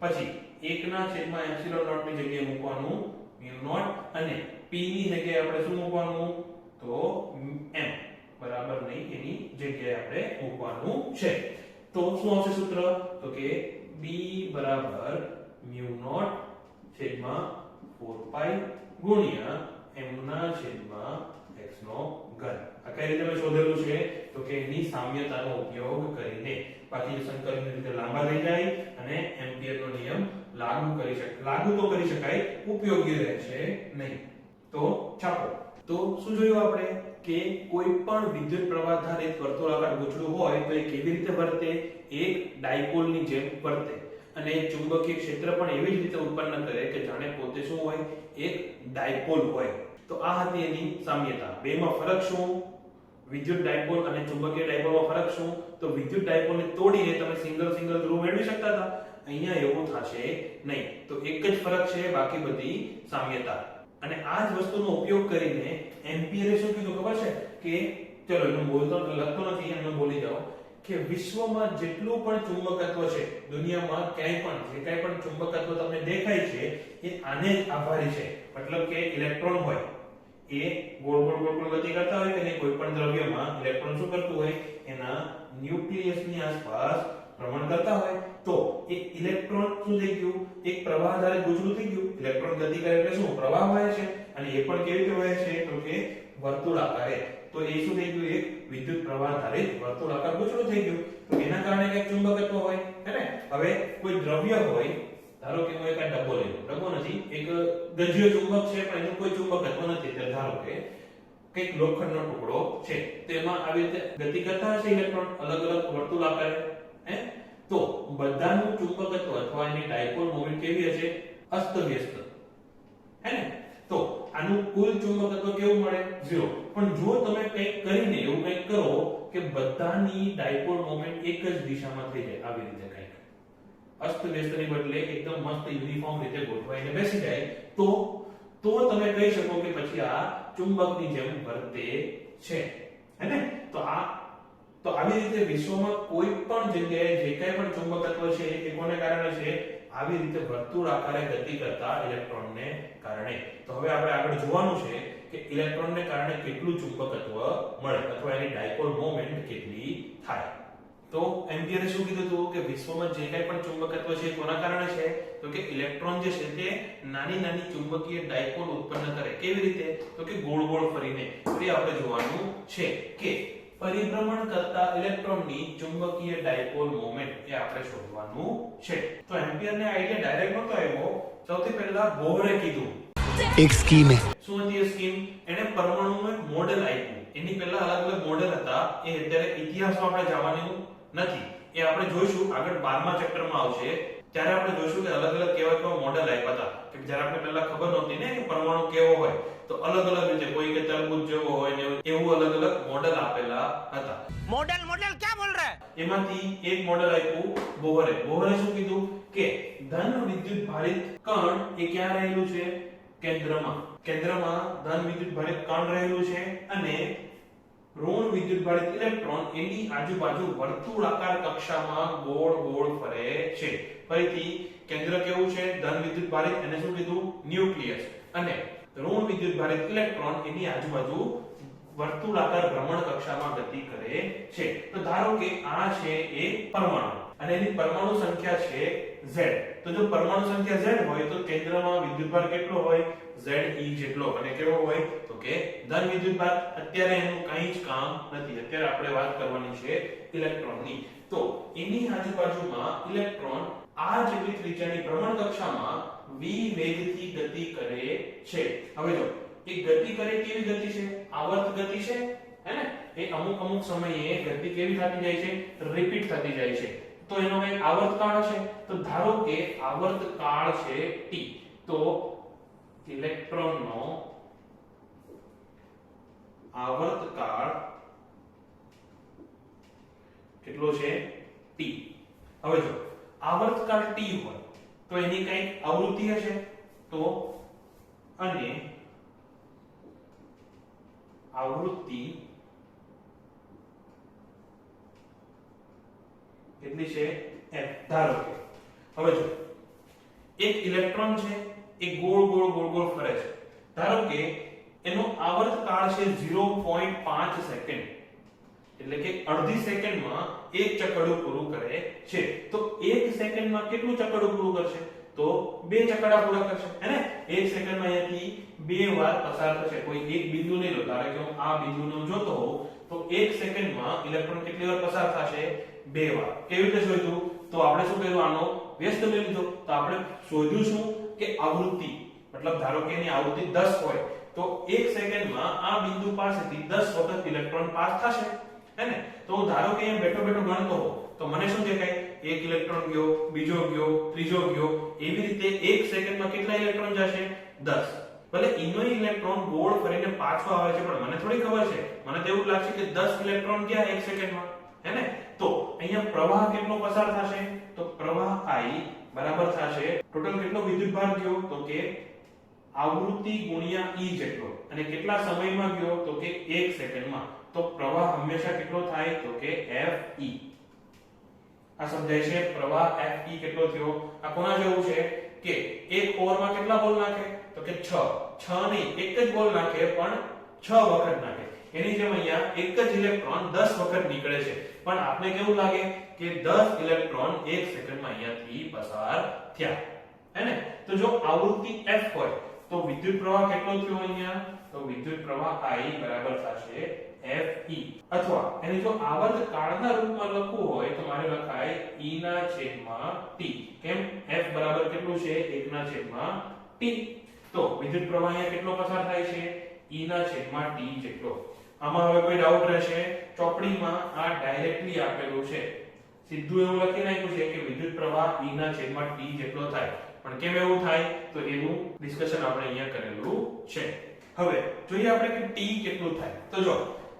પછી 1 ના છેદમાં એપ્સિલોન નોટ ની જગ્યાએ મૂકવાનું mu નોટ અને P ની જગ્યાએ આપણે શું મૂકવાનું તો m બરાબર નહીં એની જગ્યાએ આપણે મૂકવાનું છે તો શું આવશે સૂત્ર તો કે B બરાબર mu નોટ છેદમાં 4 પાઈ ગુણ્યા m ના છેદમાં x નો ઘન આ કઈ રીતે મેં શોધેલું છે તો કે એની સામ્યતાનો ઉપયોગ કરીને બાકી સંકલનની રીતે લાંબા થઈ જાય અને એમ્પિયરનો નિયમ લાગુ તો કરી શકાય ઉપયોગી રહે છે નહીં તો છાપો તો શું જોયું આપણે કે કોઈ પણ વિદ્યુત પ્રવાહ ધારિત વર્તુળાકાર ગૂંચળું હોય તો એ કેવી રીતે વર્તે એક ડાયપોલની જેમ વર્તે અને ચુંબકીય ક્ષેત્ર પણ એવી જ રીતે ઉત્પન્ન કરે કે જાણે પોતે શું હોય એક ડાયપોલ હોય તો આ હતી એની સામ્યતા બેમાં ફરક શું વિદ્યુત ડાયપોલ અને ચુંબકીય ડાયપોલમાં ફરક શું તો વિદ્યુત ડાયપોલને તોડીને તમે સિંગલ ધ્રુવ મેળવી શકતા હતા અહીંયા એવું થશે નહીં તો એક જ ફરક છે બાકી બધી સામ્યતા અને આ જ વસ્તુનો ઉપયોગ કરીને એમ્પિયરે શું કીધું ખબર છે કે ચલો એનું બોલતો લખતો નથી એનું બોલી જાઓ કે વિશ્વમાં જેટલું પણ ચુંબકત્વ છે દુનિયામાં ક્યાંય પણ જે કાંઈ પણ ચુંબકત્વ તમને દેખાય છે એ આને જ આભારી છે મતલબ કે ઇલેક્ટ્રોન હોય એ ગોળ ગતિ કરતા હોય કે કોઈ પણ દ્રવ્યમાં ઇલેક્ટ્રોન શું કરતું હોય એના ન્યુક્લિયસની આસપાસ ભ્રમણ કરતા હોય તો એ ઇલેક્ટ્રોન શું થઈ ગયું એક પ્રવાહ આધારિત ગૂંચળું થઈ ગયું ઇલેક્ટ્રોન ગતિ કરે એટલે શું પ્રવાહ વહે છે અને એ પણ કેવી રીતે વહે છે તો કે વર્તુળાકારે તો એ શું થઈ ગયું એક વિદ્યુત પ્રવાહ આધારિત વર્તુળાકાર ગૂંચળું થઈ ગયું તો એના કારણે કઈક ચુંબકત્વ હોય હે ને હવે કોઈ દ્રવ્ય હોય ધારો કે હું એક આ ડબ્બો લઈ લઉં ડબ્બો નથી એક ગજ્યો ચુંબક છે પણ એનું કોઈ ચુંબકત્વ નથી તો ધારો કે કઈક લોખંડનો ટુકડો છે તેમાં આવી રીતે ગતિ કરતા હશે ઇલેક્ટ્રોન અલગ વર્તુળાકારે હે તો બધાનું ચુંબકત્વ અથવા એની ડાયપોલ મોમેન્ટ કેવી હશે અસ્તવ્યસ્ત હે ને તો આનું કુલ ચુંબકત્વ કેવું મળે 0 પણ જો તમે કંઈક કરીને એવું કંઈક કરો કે બધાની ડાયપોલ મોમેન્ટ એક જ દિશામાં થઈ જાય આવી રીતે કંઈક અસ્તવ્યસ્તની બદલે એકદમ મસ્ત યુનિફોર્મ રીતે ગોઠવાઈને બેસી જાય તો તમે કહી શકો કે પછી આ ચુંબકની જેમ વર્તે છે હે ને તો આવી રીતે વિશ્વમાં કોઈ પણ જગ્યાએ જે કંઈ પણ ચુંબકત્વ છે એ કોને કારણે છે આવી રીતે વર્તુળ આકારે ગતિ કરતા ઇલેક્ટ્રોનને કારણે તો હવે આપણે આગળ જોવાનું છે કે ઇલેક્ટ્રોનને કારણે કેટલું ચુંબકત્વ મળે અથવા એની ડાયપોલ મોમેન્ટ કેટલી થાય તો એમ્પિયરે શું કીધું હતું કે વિશ્વમાં જે કંઈ પણ ચુંબકત્વ છે કોના કારણે છે તો કે ઇલેક્ટ્રોન જે છે તે નાની ચુંબકીય ડાયપોલ ઉત્પન્ન કરે કેવી રીતે તો કે ગોળ ફરીને તો આપણે જોવાનું છે કે પરિભ્રમણ કરતા ઇલેક્ટ્રોનની ચુંબકીય ડાયપોલ મોમેન્ટ એ આપણે શોધવાનું છે. તો એમ્પિયરને આઈડિયા ડાયરેક્ટ નહોતો આવ્યો. સૌથી પહેલા બોહરે કીધું એક સ્કીમ હે. શું હતી એ સ્કીમ? એને પરમાણુનું એક મોડેલ આપ્યું. એની પહેલા અલગ અલગ મોડેલ હતા. એ અત્યારે ઇતિહાસમાં આપણે જવાનું નથી. એ આપણે જોઈશું આગળ 12મા ચેપ્ટરમાં આવશે. ત્યારે આપણે જોઈશું કે અલગ અલગ કેવા મોડેલ આપ્યા હતા. કે જ્યારે આપણે પહેલા ખબર નહોતી ને કે પરમાણુ કેવો હોય, તો અલગ અલગ રીતે કોઈ કે તરબૂચ જેવો હોય ને એવું અલગ અલગ મોડેલ આપેલા હતા. મોડેલ મોડેલ ક્યાં બોલ રહે? એમાંથી એક મોડેલ આપ્યું બોહરે. બોહરે શું કીધું કે ધન વિદ્યુત ભારિત કણ એ ક્યાં રહેલું છે? કેન્દ્રમાં. કેન્દ્રમાં ધન વિદ્યુત ભારિત કણ રહેલું છે અને ઋણ વિદ્યુત ભારિત ઇલેક્ટ્રોન એની આજુબાજુ વર્તુળાકાર કક્ષામાં ગોળ ગોળ ફરે છે. ફરીથી કેન્દ્ર કેવું છે? ધન વિદ્યુત ભારિત. એને શું કીધું? ન્યુક્લિયસ. અને ઋણ વિદ્યુત ભારિત ઇલેક્ટ્રોન એની આજુબાજુ વર્તુળાકાર ભ્રમણ કક્ષામાં ગતિ કરે છે. તો ધારો કે આ છે એક પરમાણુ અને એની પરમાણુ સંખ્યા છે Z. તો જો પરમાણુ સંખ્યા Z હોય તો કેન્દ્રમાં વિદ્યુતભાર કેટલો હોય? Ze જેટલો. અને કેવો હોય? તો કે ધન વિદ્યુતભાર. અત્યારે એનું કંઈ જ કામ નથી. અત્યારે આપણે વાત કરવાની છે ઇલેક્ટ્રોનની. તો એની આજુબાજુમાં ઇલેક્ટ્રોન આ જેટલી ત્રિજ્યાની ભ્રમણ કક્ષામાં v વેગથી ગતિ કરે છે. હવે જો એ ગતિ કરે કેવી ગતિ છે? આવર્ત ગતિ છે, હે ને? એ અમુક અમુક સમયે ગતિ કેવી થતી જાય છે? રિપીટ થતી જાય છે. તો એનો એક આવર્ત કાળ છે. તો ધારો કે આવર્ત કાળ છે t. તો ઇલેક્ટ્રોનનો આવર્ત કાળ કેટલો છે? t. હવે જો આવર્ત કાળ t હોય તો એની કઈ આવૃત્તિ હશે. તો અને આવૃત્તિ કેટલી છે? f. ધારો કે હવે જો એક ઇલેક્ટ્રોન છે એ ગોળ ગોળ ગોળ ગોળ ફરે છે. ધારો કે એનો આવર્ત કાળ છે 0.5 સેકન્ડ. એટલે કે અડધી સેકન્ડમાં એક ચકડું પૂરું કરે છે. તો એક સેકન્ડમાં કેટલું ચકડું પૂરું કરશે? તો બે ચકડા પૂરા કરશે, હે ને? એક સેકન્ડમાં અહીંયાથી બે વાર પસાર થશે. કોઈ એક બિંદુ લઈ લો. ધારો કે હું આ બિંદુને જોતો હોઉં તો એક સેકન્ડમાં ઇલેક્ટ્રોન કેટલી વાર પસાર થશે? બે વાર. કેવી રીતે શોધ્યું? તો આપણે શું કર્યું? આનો વ્યસ્ત લઈ લીધો. તો આપણે શોધ્યું શું? કે આવૃત્તિ. મતલબ ધારો કે એની આવૃત્તિ 10 હોય તો એક સેકન્ડમાં આ બિંદુ પાસેથી 10 વખત ઇલેક્ટ્રોન પાસ થશે, હે ને? તો હું ધારો કે અહીંયા બેઠો બેઠો ગણતો હોઉં તો મને શું દેખાય? એક ઇલેક્ટ્રોન ગયો, બીજો ગયો, ત્રીજો ગયો. એવી રીતે એક સેકન્ડમાં કેટલા ઇલેક્ટ્રોન જશે? 10. ભલે એનો ઇલેક્ટ્રોન ગોળ ફરીને પાછો આવે છે પણ મને થોડી ખબર છે. મને તો એવું લાગશે કે 10 ઇલેક્ટ્રોન ગયા એક સેકન્ડમાં, હે ને? તો અહીંયા પ્રવાહ કેટલો પસાર થશે? તો પ્રવાહ I બરાબર થશે ટોટલ કેટલો વિદ્યુતભાર ગયો? તો કે આવૃત્તિ ગુણ્યા E જેટલો. અને કેટલા સમયમાં ગયો? તો કે 1 સેકન્ડમાં. તો પ્રવાહ હંમેશા કેટલો થાય? તો કે Fe. આ સમજાય છે? પ્રવાહ Fe કેટલો થયો? આ કોના જેવું છે કે એક ઓવરમાં કેટલા બોલ નાખે? તો કે 6. 6 નહીં, એક જ બોલ નાખે પણ 6 વખત નાખે. એની જેમ અહીંયા એક જ ઇલેક્ટ્રોન 10 વખત નીકળે છે. પણ આપણે કેવું લાગે કે 10 ઇલેક્ટ્રોન એક સેકન્ડમાં અહીંયાથી પસાર થયા, હે ને? તો જો આવૃત્તિ f હોય તો વિદ્યુત પ્રવાહ કેટલો થયો અહીંયા? તો વિદ્યુત પ્રવાહ I બરાબર થશે Fe. અથવા એને જો આવર્ત કાળના રૂપમાં લખવું હોય તો મારે લખાય E ના છેદમાં t. કેમ? f બરાબર કેટલું છે? 1 ના છેદમાં t. તો વિદ્યુત પ્રવાહ અહીંયા કેટલો પસાર થાય છે? E ના છેદમાં t જેટલો. આમાં હવે કોઈ ડાઉટ રહેશે? ચોપડીમાં આ ડાયરેક્ટલી આપેલું છે. સીધું એવું લખી નાખ્યું છે કે વિદ્યુત પ્રવાહ E ના છેદમાં t જેટલો થાય. પણ કેમ એવું થાય? તો એનું ડિસ્કશન આપણે અહીંયા કરેલું છે. હવે જોઈએ આપણે કે t કેટલું થાય. તો જો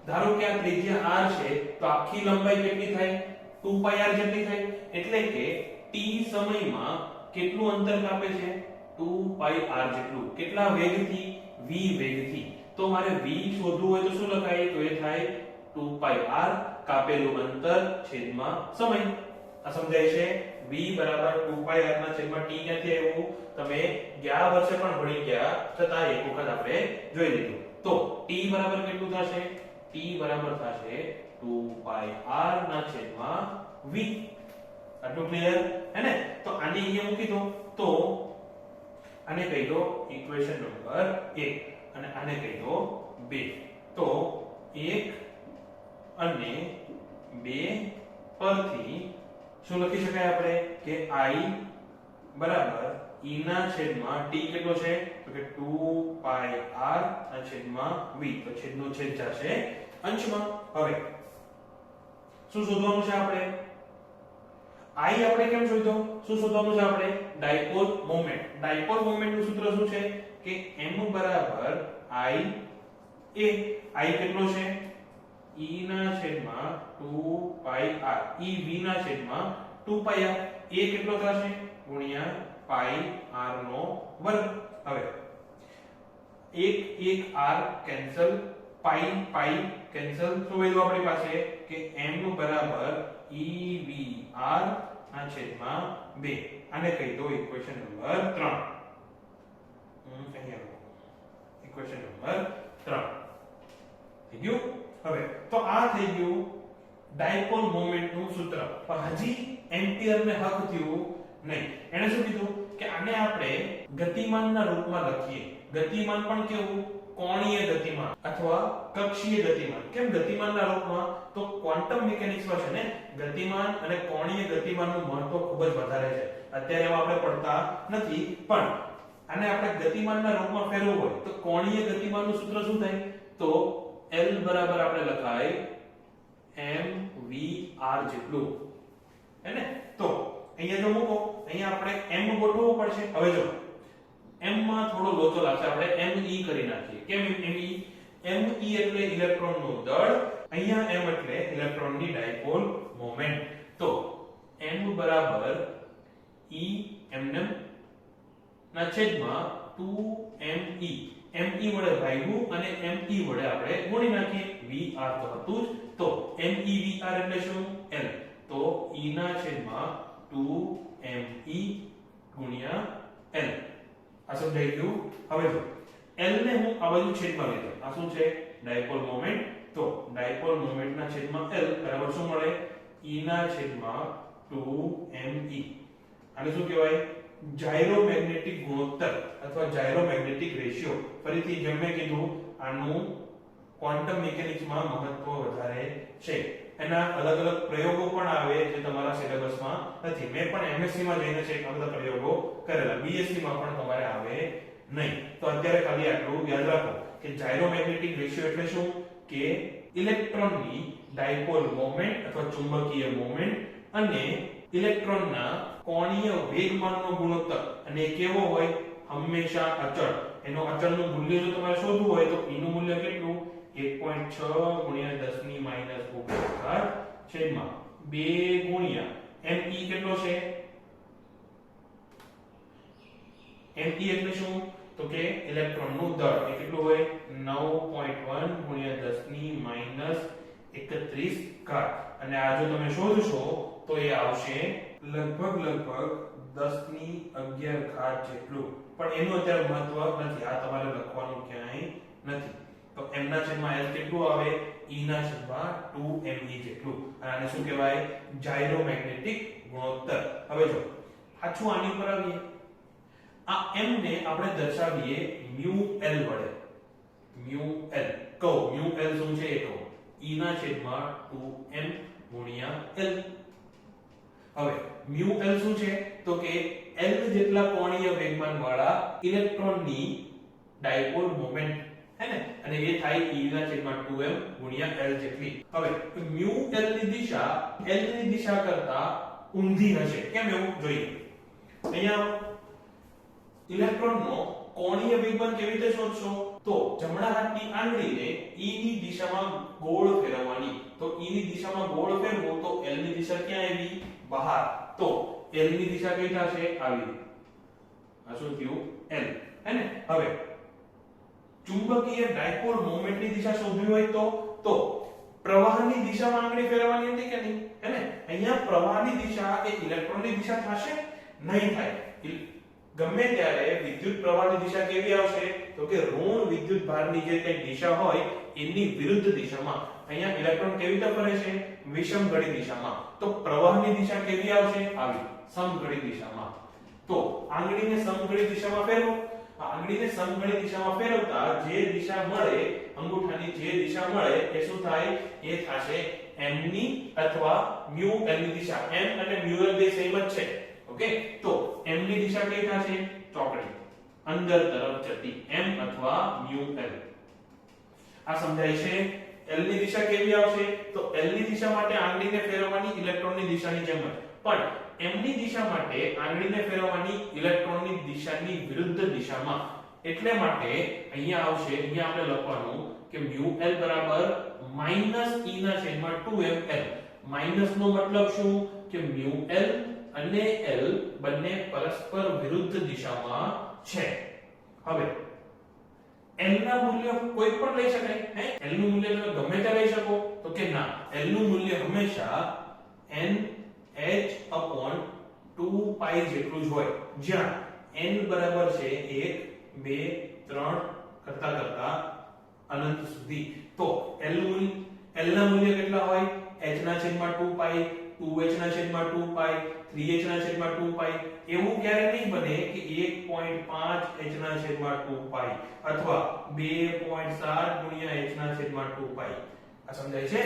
ધારો કે આ ત્રિજ્યા r છે તો આખી લંબાઈ કેટલી થાય? 2πr જેટલી થાય. એટલે કે t સમયમાં કેટલું અંતર કાપે છે? 2πr જેટલું. કેટલા વેગથી? v વેગથી. તો મારે v શોધવું હોય તો શું લખાય? તો એ થાય 2πr કાપેલું અંતર છેદમાં સમય. આ સમજાય છે? v બરાબર 2πr ના છેદમાં t ક્યાંથી આવ્યું? તમે ગયા વર્ષે પણ ભણી ગયા છતાં એક વખત આપણે જોઈ લીધું. તો t બરાબર કેટલું થશે? t બરાબર થશે 2πr ના છેદમાં v. આટલું ક્લિયર, હે ને? તો આને અહીંયા મૂકી દો. તો આને કહી દો ઇક્વેશન નંબર 1 અને આને કહી દો 2. તો 1 અને 2 પરથી શું લખી શકાય આપણે કે I બરાબર E ના છેદમાં t કેટલો છે તો કે 2 પાઈ r ના છેદમાં v તો છેદનો છેદ જશે અંશમાં. હવે શું શોધવાનું છે આપણે I આપણે કેમ શોધ્યો શું શોધવાનું છે આપણે ડાયપોલ મોમેન્ટ. ડાયપોલ મોમેન્ટ નું સૂત્ર શું છે કે m બરાબર I a I કેટલો છે E ના છેદમાં 2 પાઈ r E v ના છેદમાં 2 પાઈ r a કેટલો થશે ગુણ્યા પાઈ r નો વર્ગ. હવે 1 r કેન્સલ પાઈ પાઈ કેન્સલ તો વધ્યું આપણી પાસે કે m બરાબર EV r ના છેદમાં 2 આને કહી દો ઇક્વેશન નંબર 3. અહીંયા ઇક્વેશન નંબર 3 થઈ ગયું. હવે તો આ થઈ ગયું ડાયપોલ મોમેન્ટ નું સૂત્ર. પણ હજી એમ્પિયર ને હક થયું નહીં. એને શું કીધું કે આને આપણે ગતિમાનના રૂપમાં લખીએ. ગતિમાન પણ કેવું કોણીય ગતિમાન અથવા કક્ષીય ગતિમાન. કેમ ગતિમાનના રૂપમાં તો ક્વોન્ટમ મિકેનિક્સમાં છે ને ગતિમાન અને કોણીય ગતિમાનનું મહત્વ ખૂબ જ વધારે છે. અત્યારે એમાં આપણે પડતા નથી પણ આને આપણે ગતિમાનના રૂપમાં ફેરવવું હોય તો કોણીય ગતિમાનનું સૂત્ર શું થાય તો L બરાબર આપણે લખાય mvr જેટલું હે ને. તો અહીંયા જો મૂકો અહીંયા આપણે m ગોઠવવું પડશે. હવે જો m માં થોડો લોચો લાગશે આપણે me કરી નાખીએ. કેમ me એટલે ઇલેક્ટ્રોનનું દળ, અહીંયા m એટલે ઇલેક્ટ્રોનની ડાયપોલ મોમેન્ટ. તો m બરાબર e mnm ના છેદમાં 2me me વડે ભાગ્યું અને me વડે આપણે ગુણી નાખીએ. vr તો હતું જ તો mevr એટલે શું l તો e ના છેદમાં 2me ગુણ્યા l આ સમજાઈ ગયું. હવે જો l ને હું આ બાજુ છેદમાં લઈ લઉં. આ શું છે ડાયપોલ મોમેન્ટ. તો ડાયપોલ મોમેન્ટ ના છેદમાં l બરાબર શું મળે e ના છેદમાં 2me. આને શું કહેવાય જાયરોમેગ્નેટિક ગુણોત્તર અથવા જાયરોમેગ્નેટિક રેશિયો. ફરીથી જેમ મેં કીધું આનું ક્વોન્ટમ મિકેનિક્સમાં મહત્વ વધારે છે. એના અલગ અલગ પ્રયોગો પણ આવે જે તમારા સિલેબસમાં નથી. મેં પણ MSc માં જઈને છે આ બધા પ્રયોગો કરેલા. BSc માં પણ તમારે આવે નહીં. તો અત્યારે ખાલી આટલું યાદ રાખો કે જાયરોમેગ્નેટિક રેશિયો એટલે શું કે ઇલેક્ટ્રોનની ડાયપોલ મોમેન્ટ અથવા ચુંબકીય મોમેન્ટ અને ઇલેક્ટ્રોનના કોણીય વેગમાનનો ગુણોત્તર. અને એ કેવો હોય હંમેશા અચળ. એનો અચળનું મૂલ્ય જો તમારે શોધવું હોય તો એનું મૂલ્ય કેટલું 1.6 ગુણ્યા 10 ની માઈનસ 9 છેદમાં 2 ગુણ્યા me કેટલો છે me એટલે શું તો કે ઇલેક્ટ્રોનનું દળ. એ કેટલું હોય 9.1 ગુણ્યા 10 ની માઈનસ 31 ઘાત. અને આ જો તમે શોધશો તો એ આવશે લગભગ 10 ની 11 ઘાત જેટલું. પણ એનું અત્યારે મહત્વ નથી. આ તમારે લખવાનું ક્યાંય નથી. તો m ના છેદમાં l કેટલું આવે e ના છેદમાં 2me જેટલું. આને શું કહેવાય જાયરોમેગ્નેટિક ગુણોત્તર. હવે જો પાછું આની પર આવીએ. આ m ને આપણે દર્શાવીએ μl વડે. μl કહો μl શું છે એ કહો e ના છેદમાં 2m ગુણ્યા l. હવે μl શું છે તો કે l જેટલા કોણીય વેગમાન વાળા ઇલેક્ટ્રોનની ડાયપોલ મોમેન્ટ હે ને. અને એ થાય e ના છેદમાં 2m ગુણ્યા l જેટલી. હવે μl ની દિશા l ની દિશા કરતા ઊંધી હશે. કેમ એવું જોઈએ. અહીંયા ઇલેક્ટ્રોનનો કોણીય વેગમાન કેવી રીતે શોધશો તો જમણા હાથની આંગળીને e ની દિશામાં ગોળ ફેરવવાની. તો e ની દિશામાં ગોળ ફેરવો તો l ની દિશા ક્યાં આવી બહાર. તો l ની દિશા કઈ થશે આવી. આ શું થયું l હે ને. હવે ચુંબકીય ડાયપોલ મોમેન્ટની દિશા શોધવી હોય તો પ્રવાહની દિશામાં આંગળી ફેરવવાની હતી કે નહીં હે ને. અહીંયા પ્રવાહની દિશા એ ઇલેક્ટ્રોનની દિશા થશે નહીં થાય. ગમે ત્યારે વિદ્યુત પ્રવાહની દિશા કેવી આવશે તો કે ઋણ વિદ્યુત ભારની જે કઈ દિશા હોય એની વિરુદ્ધ દિશામાં. અહીંયા ઇલેક્ટ્રોન કેવી રીતે ફરે છે વિષમઘડી દિશામાં. તો પ્રવાહની દિશા કેવી આવશે આવી સમઘડી દિશામાં. તો આંગળીને સમઘડી દિશામાં ફેરવો. આંગળીને સમઘડી દિશામાં ફેરવતા જે દિશા મળે, અંગૂઠાની જે દિશા મળે એ શું થાય? એ થશે m ની અથવા mu l ની દિશા. m અને mu l બે સેમ જ છે. ઓકે, તો m ની દિશા કઈ થશે? ચોકડી અંદર તરફ જતી, m અથવા mu l. આ સમજાય છે? l ની દિશા કેવી આવશે? તો l ની દિશા માટે આંગળીને ફેરવવાની ઇલેક્ટ્રોનની દિશાની જેમ જ, પણ m ની દિશા માટે આંગળીને ફેરવવાની ઇલેક્ટ્રોનની દિશાની વિરુદ્ધ દિશામાં. એટલે માટે અહીંયા આવશે, અહીંયા આપણે લખવાનું કે mu l બરાબર -e ના છેદમાં 2ml. માઈનસ નો મતલબ શું? કે mu l અને l બંને પરસ્પર વિરુદ્ધ દિશામાં છે. હવે l ના મૂલ્ય કોઈ પણ લઈ શકાય. l નું મૂલ્ય તમે ગમે તે લઈ શકો, તો કે ના, l નું મૂલ્ય હંમેશા nh/2π જેટલું જ હોય, જ્યાં n બરાબર છે 1 2 3 કરતા કરતા અનંત સુધી. તો l ના મૂલ્ય કેટલા હોય? h/2π, 2h/2π, 3h/2π. એવું ક્યારે નહીં બને કે 1.5h/2π અથવા 2.7 h/2π. આ સમજાય છે?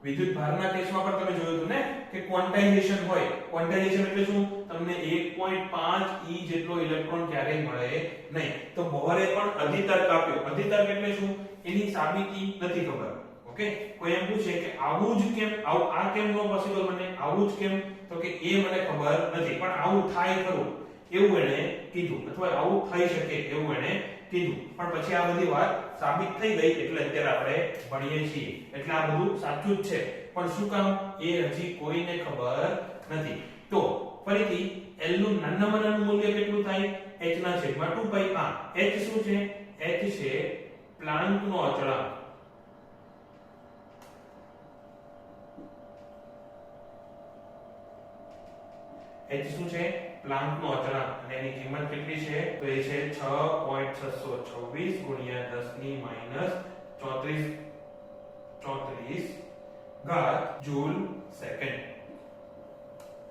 વિદ્યુત ભારના કેસમાં પણ તમે જોયું હતું ને કે ક્વોન્ટાઇઝેશન હોય. ક્વોન્ટાઇઝેશન એટલે શું? તમને 1.5 e જેટલો ઇલેક્ટ્રોન ક્યારેય મળે નહીં. તો બોહરે પણ અધિતર્ક આપ્યો. અધિતર્ક એટલે શું? એની સાબિતી નથી ખબર. ઓકે, કોઈ એમ પૂછે કે આવું જ કેમ, આ કેમ નો પોસિબલ બને, આવું જ કેમ, તો કે એ મને ખબર નથી, પણ આવું થાય ખરું એવું એને કીધું, અથવા આવું થઈ શકે એવું એને કીધું. પણ પછી આ બધી વાત સાબિત થઈ ગઈ એટલે અત્યારે આપણે ભણીએ છીએ. એટલે આ બધું સાચું જ છે, પણ શું કામ એ હજી કોઈને ખબર નથી. તો ફરીથી l નું નાનામાં નાનું મૂલ્ય કેટલું થાય? h/2π. આ h શું છે? h છે પ્લાન્કનો અચળાંક. h શું છે? પ્લાન્કનો અચળાંક. અને એની કિંમત કેટલી છે? તો એ છે 6.626 ગુણ્યા 10 ની -34 ઘાત જૂલ સેકન્ડ.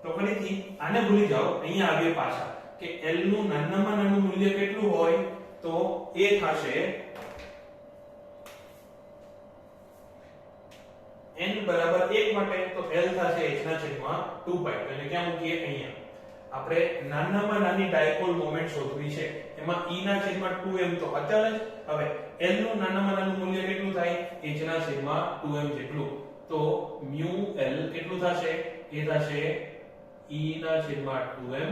તો ફરીથી આને ભૂલી જાઓ, અહીંયા આવીએ પાછા કે l નું નાનામાં નાનું મૂલ્ય કેટલું હોય? તો એ થશે n બરાબર 1 માટે તો l થશે h/2π. તો એને ક્યાં મૂકીએ? અહીંયા. આપણે નાનામાં નાની ડાયપોલ મોમેન્ટ શોધવી છે. એમાં e ના છેદમાં 2m તો અચળ જ. હવે l નું નાનામાં નાનું મૂલ્ય કેટલું થાય? h ના છેદમાં 2m જેટલું. તો mu l કેટલું થશે? એ થશે e ના છેદમાં 2m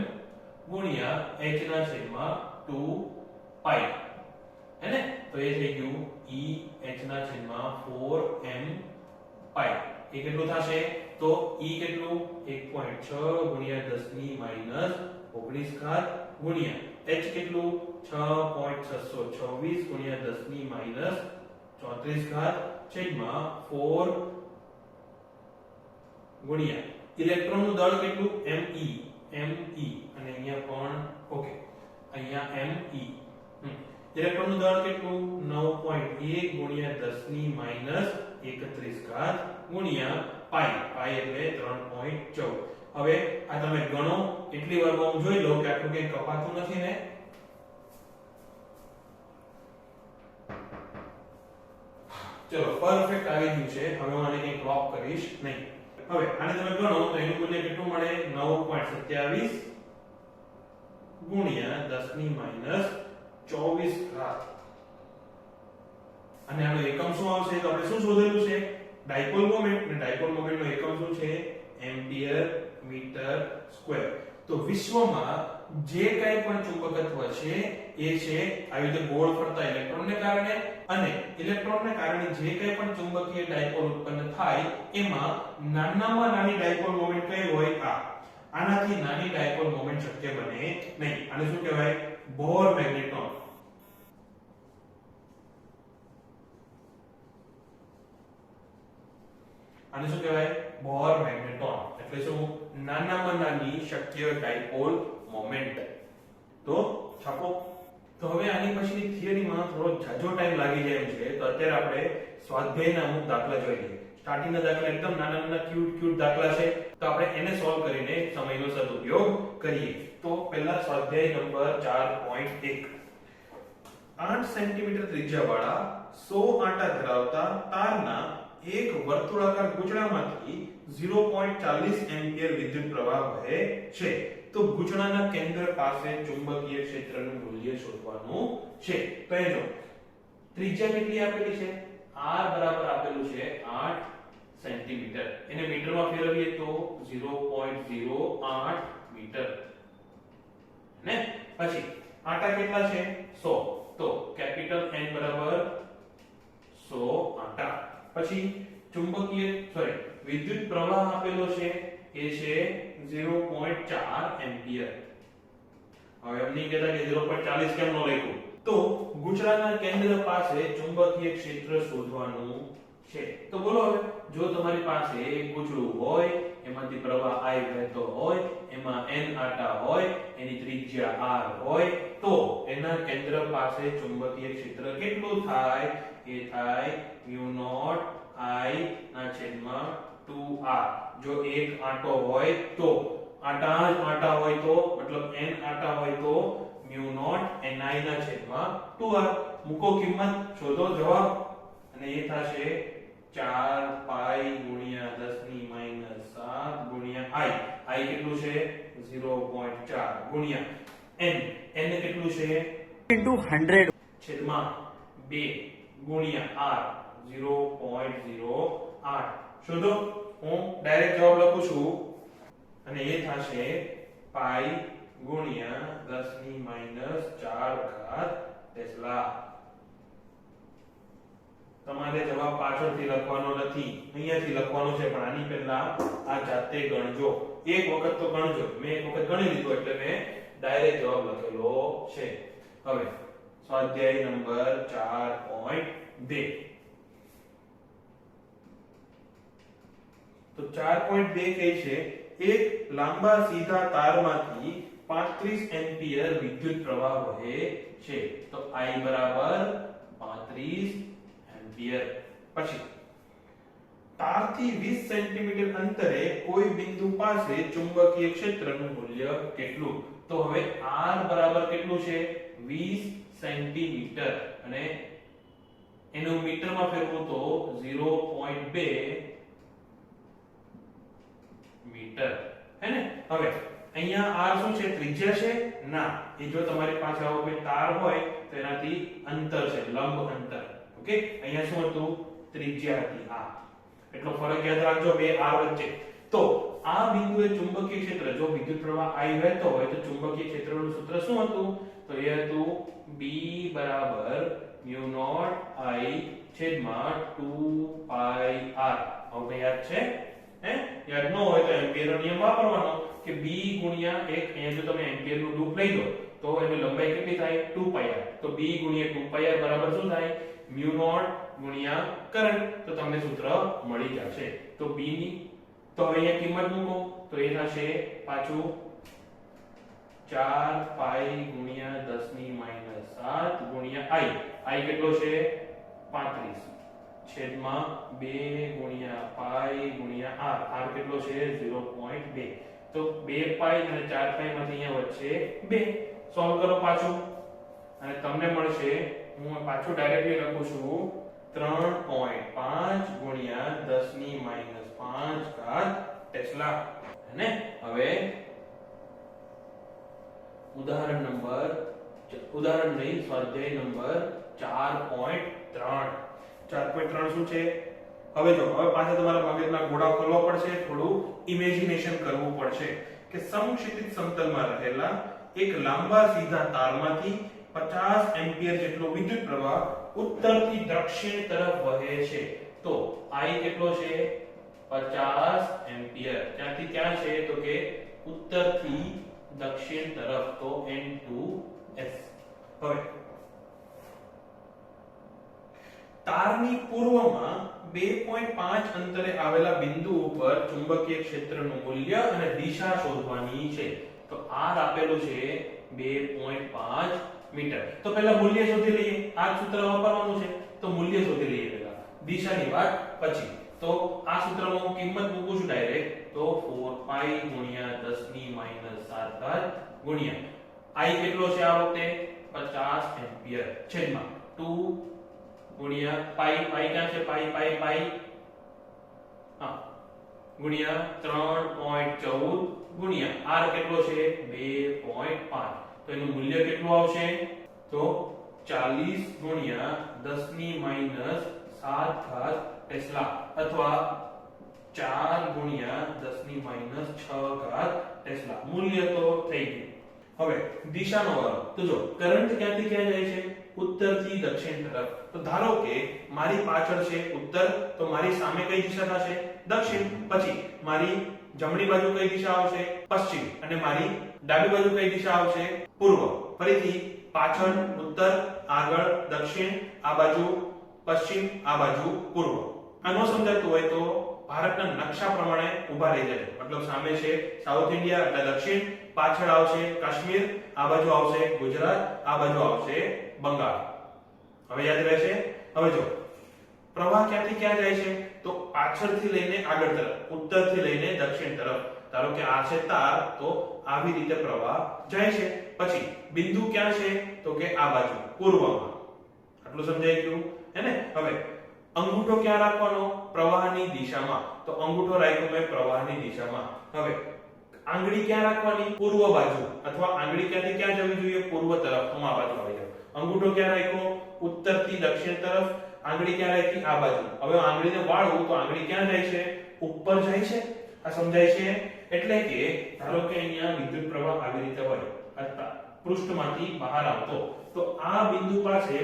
ગુણ્યા h ના છેદમાં 2π. હે ને? તો એ થઈ ગયું e h ના છેદમાં 4m π. એ કેટલું થશે? તો e કેટલું? 1.6 ગુણ્યા 10 ની -19 ઘાત ગુણ્યા h કેટલું? 6.626 ગુણ્યા 10 ની -34 ઘાત છેદમાં 4 ગુણ્યા ઇલેક્ટ્રોનનું દળ કેટલું? me અને અહીંયા પણ ઓકે, અહીંયા me. ઇલેક્ટ્રોનનું દળ કેટલું? 9.1 ગુણ્યા 10 ની -31 ઘાત ગુણ્યા પાઈ. પાઈ એટલે 3.14. હવે આ તમે ગણો એટલી વાર હું જોઈ લો કે આટલું કઈ કપાતું નથી ને. ચલો, પરફેક્ટ આવી ગયું છે. હવે હું આને કઈ ક્રોપ કરીશ નહીં. હવે આને તમે ગણો તો એનું મૂલ્ય કેટલું મળે? 9.27 ગુણ્યા 10 ની -24 ઘાત. અને આનો એકમ શું આવશે? તો આપણે શું શોધેલું છે? Dipole moment. અને ડાયપોલ મોમેન્ટ નો એકમ શું છે? Ampere metre square. તો વિશ્વમાં જે કંઈ પણ ચુંબકત્વ છે એ છે આવી રીતે ગોળ ફરતા ઇલેક્ટ્રોનને કારણે, અને ઇલેક્ટ્રોનને કારણે જે કંઈ પણ ચુંબકીય ડાયપોલ ઉત્પન્ન થાય એમાં નાનામાં નાની ડાયપોલ મોમેન્ટ કઈ હોય? આ. આનાથી નાની ડાયપોલ મોમેન્ટ શક્ય બને નહીં. આને શું કહેવાય? બોર મેગ્નેટ્રોન. આને શું કહેવાય? બોર મેગ્નેટ્રોન. એટલે શું? નાનામાં નાની શક્ય ડાયપોલ મોમેન્ટ. તો છાપો. તો હવે આની પછીની થિયરીમાં થોડો જાજો ટાઈમ લાગી જાય એમ છે, તો અત્યારે આપણે સ્વાધ્યાયના અમુક દાખલા જોઈ લઈએ. સ્ટાર્ટિંગના દાખલા એકદમ નાના નાના ક્યુટ દાખલા છે, તો આપણે એને સોલ્વ કરીને સમયનો સદુપયોગ કરીએ. તો પહેલા સ્વાધ્યાય નંબર 4.1. 8 સેન્ટીમીટર ત્રિજ્યાવાળા 100 આંટા ધરાવતા તારના એક વર્તુળાકાર ગૂંચળામાંથી 0.40 એમ્પિયર વિદ્યુત પ્રવાહ વહે છે. તો ગૂંચળાના કેન્દ્ર પાસે ચુંબકીય ક્ષેત્રનું મૂલ્ય શોધવાનું છે. તો એ જો ત્રિજ્યા કેટલી આપેલી છે? r બરાબર આપેલું છે 8 સેન્ટીમીટર. એને મીટરમાં ફેરવીએ તો 0.08 મીટર. ને પછી આંટા કેટલા છે? 100. તો કેપિટલ N બરાબર 100 આંટા. પછી વિદ્યુત પ્રવાહ આપેલો છે એ છે 0.4 એમ્પિયર. હવે એમ નહીં કહેતા કે 0.40 કેમ ન લખ્યું? તો ગૂંચળાના કેન્દ્ર પાસે ચુંબકીય ક્ષેત્ર શોધવાનું છે. તો બોલો હવે, જો તમારી પાસે એક ગૂંચળું હોય, એમાંથી પ્રવાહ I વહેતો હોય, એમાં n આંટા હોય, એની ત્રિજ્યા r હોય, તો એના કેન્દ્ર પાસે ચુંબકીય ક્ષેત્ર કેટલું થાય? એ થાય μ0 I ના છેદમાં 2r. જો એક આંટો હોય તો આંટા હોય તો મતલબ n આંટા હોય તો μ0 ni ના છેદમાં 2r. મૂકો કિંમત, શોધો જવાબ, અને એ થશે 4 પાઈ ગુણ્યા 10 ની માઈનસ 7 ગુણ્યા i કેટલું છે? 0.4 ગુણ્યા n કેટલું છે? into 100 છેદમાં 2 ગુણ્યા r 0.08. શોધો. હું ડાયરેક્ટ જવાબ લખું છું, અને એ થશે પાઈ ગુણ્યા 10 ની માઈનસ 4 ઘાત ટેસ્લા. તમારે જવાબ પાછળથી લખવાનો નથી, અહીંયાથી લખવાનો છે, પણ આની પહેલા આ જાતે ગણજો. એક વખત તો ગણજો. મેં એક વખત ગણી લીધો એટલે મેં ડાયરેક્ટ જવાબ લખેલો છે. હવે સ્વાધ્યાય નંબર 4.2. તો 4.2 કહે છે એક લાંબા સીધા તારમાંથી 35 એમ્પિયર વિદ્યુત પ્રવાહ વહે છે. તો I બરાબર 35 એમ્પિયર. પછી તારથી 20 સેન્ટીમીટર અંતરે કોઈ બિંદુ પાસે ચુંબકીય ક્ષેત્રનું મૂલ્ય કેટલું? તો હવે r બરાબર કેટલું છે? 20 સેન્ટીમીટર, અને એનું મીટરમાં ફેરવું તો 0.2 મીટર. હે ને? હવે અહીંયા r શું છે? ત્રિજ્યા છે? ના, એ જો તમારી પાસે આવો કોઈ તાર હોય તો એનાથી અંતર છે, લંબ અંતર. ઓકે, અહીંયા શું હતું? ત્રિજ્યા હતી આ. એટલો ફરક યાદ રાખજો બે r વચ્ચે. તો આ બિંદુએ ચુંબકીય ક્ષેત્ર, જો વિદ્યુત પ્રવાહ I વહેતો હોય તો ચુંબકીય ક્ષેત્રનું સૂત્ર શું હતું? તો એ હતું B બરાબર μ0 I છેદમાં 2 પાઈ r. હવે યાદ છે? યાદ ન હોય તો એમ્પિયરનો નિયમ વાપરવાનો કે b ગુણ્યા 1. અહીંયા જો તમે એમ્પિયરનું લૂપ લઈ લો તો એની લંબાઈ કેટલી થાય? 2 પાઈ r. તો b ગુણ્યા 2 પાઈ r બરાબર શું થાય? μ0 ગુણ્યા કરંટ. તો તમને સૂત્ર મળી જશે. તો b ની તો અહીંયા કિંમત મૂકો તો એ થશે પાછું 4 પાઈ ગુણ્યા 10 ની માઈનસ 7 ગુણ્યા i કેટલો છે? 35 છેદમાં 2 ગુણ્યા પાઈ ગુણ્યા r કેટલો છે? 0.2. તો 2 પાઈ અને 4 પાઈ માંથી અહીંયા વચ્ચે 2. સોલ્વ કરો પાછું, અને તમને મળશે, હું પાછું ડાયરેક્ટલી લખું છું, 3.5 ગુણ્યા 10 ની માઈનસ 5 ઘાત ટેસ્લા. અને હવે ઉદાહરણ નહીં, સ્વાધ્યાય નંબર 4.3. 4.3 શું છે? હવે પાછા તમારા મગજના ગોળા ખોલવા પડશે, થોડું ઇમેજિનેશન કરવું પડશે કે સમક્ષિતિજ સમતલમાં રહેલા એક લાંબા સીધા તારમાંથી 50 એમ્પિયર જેટલો વિદ્યુત પ્રવાહ ઉત્તરથી દક્ષિણ તરફ વહે છે. તો I કેટલો છે? 50 એમ્પિયર. ક્યાંથી ક્યાં છે? તો કે ઉત્તરથી દક્ષિણ તરફ, તો N2S. હવે તારની પૂર્વમાં 2.5 અંતરે આવેલા બિંદુ ઉપર ચુંબકીય ક્ષેત્રનું મૂલ્ય અને દિશા શોધવાની છે. તો r આપેલું છે 2.5 મીટર. તો પહેલા મૂલ્ય શોધી લઈએ. આ સૂત્ર વાપરવાનું છે, તો મૂલ્ય શોધી લઈએ પહેલા, દિશાની વાત પછી. તો આ સૂત્રમાં હું કિંમત મૂકું છું ડાયરેક્ટ, તો 4 પાઈ ગુણ્યા 10 ની માઈનસ 7 ઘાત ગુણ્યા I કેટલો છે આ વખતે? 50 એમ્પિયર છેદમાં 2 ગુણ્યા પાઈ પાઈ ક્યાં છે પાઈ પાઈ પાઈ હા ગુણ્યા 3.14 ગુણ્યા r કેટલો છે 2.5 તો એનું મૂલ્ય કેટલું આવશે તો 40 ગુણ્યા 10 ની માઈનસ 7 ઘાત ટેસ્લા અથવા 4 ગુણ્યા 10 ની માઈનસ 6 ઘાત ટેસ્લા મૂલ્ય તો થઈ ગયું હવે દિશાનો વારો તો જો કરંટ ક્યાંથી ક્યાં જાય છે ઉત્તર થી દક્ષિણ તરફ તો ધારો કે મારી પાછળ છે ઉત્તર તો મારી સામે કઈ દિશા થશે દક્ષિણ પછી મારી જમણી બાજુ કઈ દિશા આવશે પશ્ચિમ અને મારી ડાબી બાજુ કઈ દિશા આવશે પૂર્વ ફરીથી પાછળ ઉત્તર આગળ દક્ષિણ આ બાજુ પશ્ચિમ આ બાજુ પૂર્વ આ ન સમજાતું હોય તો ભારતના નકશા પ્રમાણે ઊભા રહી જાય મતલબ સામે છે સાઉથ ઇન્ડિયા એટલે દક્ષિણ પાછળ આવશે કાશ્મીર આ બાજુ આવશે ગુજરાત આ બાજુ આવશે બંગાળ હવે યાદ રહેશે હવે જો પ્રવાહ ક્યાંથી ક્યાં જાય છે તો પાછળથી લઈને આગળ તરફ ઉત્તરથી લઈને દક્ષિણ તરફ ધારો કે આ છે તાર તો આવી રીતે પ્રવાહ જાય છે પછી બિંદુ ક્યાં છે તો કે આ બાજુ પૂર્વમાં આટલું સમજાઈ ગયું હે ને હવે અંગૂઠો ક્યાં રાખવાનો પ્રવાહની દિશામાં તો અંગૂઠો રાખ્યો મેં પ્રવાહની દિશામાં હવે આંગળી ક્યાં રાખવાની પૂર્વ બાજુ અથવા આંગળી ક્યાંથી ક્યાં જવી જોઈએ પૂર્વ તરફ તો આ બાજુ આવી જાવ અંગૂઠો ક્યાં રાખ્યો ઉત્તરથી દક્ષિણ તરફ આંગળી ક્યાં રાખી આ બાજુ હવે આંગળીને વાળું તો આંગળી ક્યાં જાય છે ઉપર જાય છે આ સમજાય છે એટલે કે ધારો કે અહીંયા વિદ્યુત પ્રવાહ આવી રીતે હોય અથવા પૃષ્ઠમાંથી બહાર આવતો તો આ બિંદુ પાસે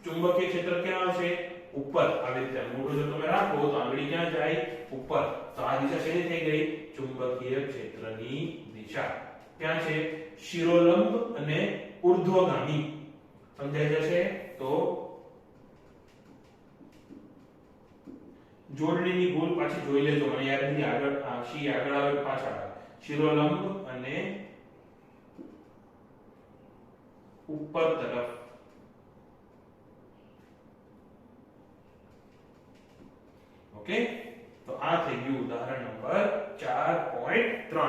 ચુંબકીય ક્ષેત્ર ક્યાં આવશે ઉપર આવી રીતે અંગૂઠો જો તમે રાખો તો આંગળી ક્યાં જાય ઉપર તો આ દિશા શેની થઈ ગઈ ચુંબકીય ક્ષેત્રની દિશા ક્યાં છે શિરોલંબ અને ઉર્ધ્વગામી સમજાઈ જશે તો જોડણીની ભૂલ પાછી જોઈ લેજો મને યાદ નથી આગળ આ શી આગળ આવે પાછળ શિરોલંબ અને ઉપર તરફ ઓકે તો આ થઈ ગયું ઉદાહરણ નંબર 4.3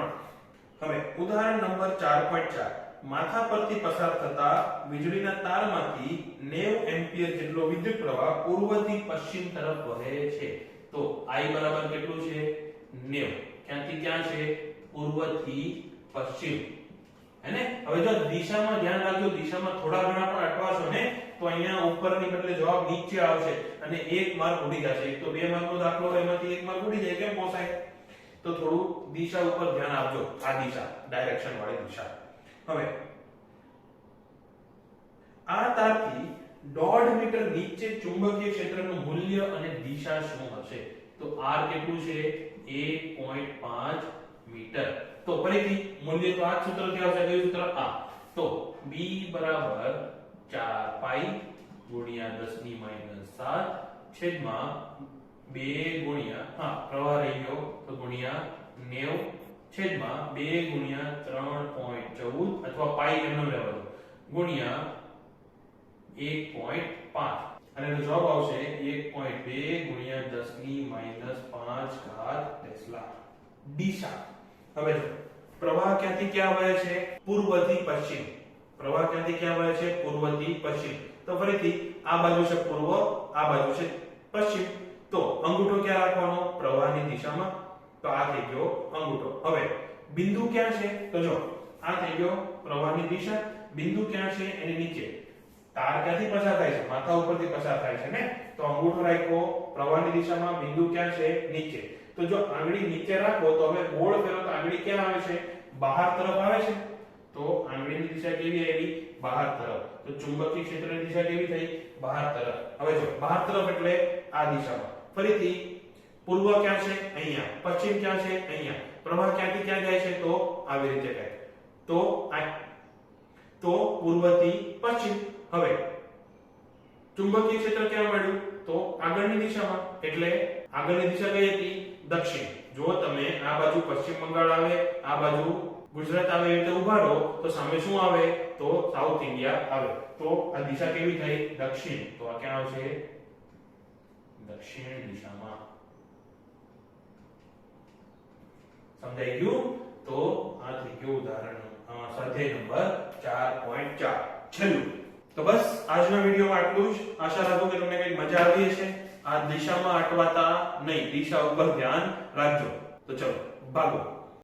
હવે ઉદાહરણ નંબર 4.4 માથા પરથી પસાર થતા વીજળીના તારમાંથી 90 એમ્પિયર જેટલો વિદ્યુત પ્રવાહ પૂર્વથી પશ્ચિમ તરફ વહે છે તો I બરાબર કેટલું છે 90 ક્યાંથી ક્યાં છે પૂર્વથી પશ્ચિમ હેને હવે જો દિશામાં ધ્યાન રાખજો દિશામાં થોડા ઘણા પણ અટવાશો ને તો અહીંયા ઉપરની બદલે જવાબ નીચે આવશે અને 1 માર્ક ઉડી જશે એક તો 2 માર્કનો દાખલો હોય એમાંથી 1 માર્ક ઉડી જાય કેમ પોસાય તો થોડું દિશા ઉપર ધ્યાન આપજો આ દિશા ડાયરેક્શન વાળી દિશા હવે આ તારથી 1.5 મીટર નીચે ચુંબકીય ક્ષેત્રનું મૂલ્ય અને દિશા શું હશે તો r કેટલું છે 1.5 મીટર તો ફરીથી મૂલ્ય તો આ સૂત્રથી આવશે કયું સૂત્ર આ તો b બરાબર 4 પાઈ ગુણ્યા 10 ની માઈનસ 7 છેદમાં 2 ગુણ્યા હા પ્રવાહ રહી ગયો તો ગુણ્યા 90 છેદમાં 2 ગુણ્યા 3.14 અથવા પાઈ એમનો લેવા દો ગુણ્યા 1.5 અને એનો જવાબ આવશે 1.2 ગુણ્યા 10 ની માઈનસ 5 ઘાત ટેસ્લા દિશા હવે જો પ્રવાહ ક્યાંથી ક્યાં વહે છે પૂર્વથી પશ્ચિમ પ્રવાહ ક્યાંથી ક્યાં વહે છે પૂર્વથી પશ્ચિમ તો ફરીથી આ બાજુ છે પૂર્વ આ બાજુ છે પશ્ચિમ તો અંગૂઠો ક્યાં રાખવાનો પ્રવાહની દિશામાં તો આ થઈ ગયો અંગૂઠો હવે બિંદુ ક્યાં છે તો જો આ થઈ ગયો પ્રવાહની દિશા બિંદુ ક્યાં છે એની નીચે તાર ક્યાંથી પસાર થાય છે માથા ઉપરથી પસાર થાય છે ને તો અંગૂઠો રાખ્યો પ્રવાહની દિશામાં બિંદુ ક્યાં છે નીચે તો જો આંગળી નીચે રાખો તો હવે ગોળ ફેરવો તો આંગળી ક્યાં આવે છે બહાર તરફ આવે છે તો આંગળીની દિશા કેવી આવી બહાર તરફ તો ચુંબકીય ક્ષેત્રની દિશા કેવી થઈ બહાર તરફ હવે જો બહાર તરફ એટલે આ દિશામાં ફરીથી પૂર્વ ક્યાં છે અહીંયા પશ્ચિમ ક્યાં છે અહીંયા પ્રવાહ ક્યાંથી ક્યાં જાય છે તો આવી રીતે જાય તો પૂર્વથી પશ્ચિમ હવે ચુંબકીય ક્ષેત્ર ક્યાં મળ્યું તો આગળની દિશામાં એટલે આગળની દિશા કઈ હતી દક્ષિણ જો તમે આ બાજુ પશ્ચિમ બંગાળ આવે આ બાજુ ગુજરાત આવે એટલે ઉભા રહો તો સામે શું આવે તો સાઉથ ઇન્ડિયા આવે તો આ દિશા કેવી થઈ દક્ષિણ તો આ ક્યાં આવશે દક્ષિણ દિશામાં સમજાઈ ગયું તો આ થઈ ગયું ઉદાહરણ સ્વાધ્યાય નંબર 4.4 છેલ્લું. તો બસ આજના વિડીયોમાં આટલું જ. આશા રાખું કે તમને કંઈક મજા આવી હશે. આ દિશામાં અટવાતા નહીં, દિશા ઉપર ધ્યાન રાખજો. તો ચલો ભાગો.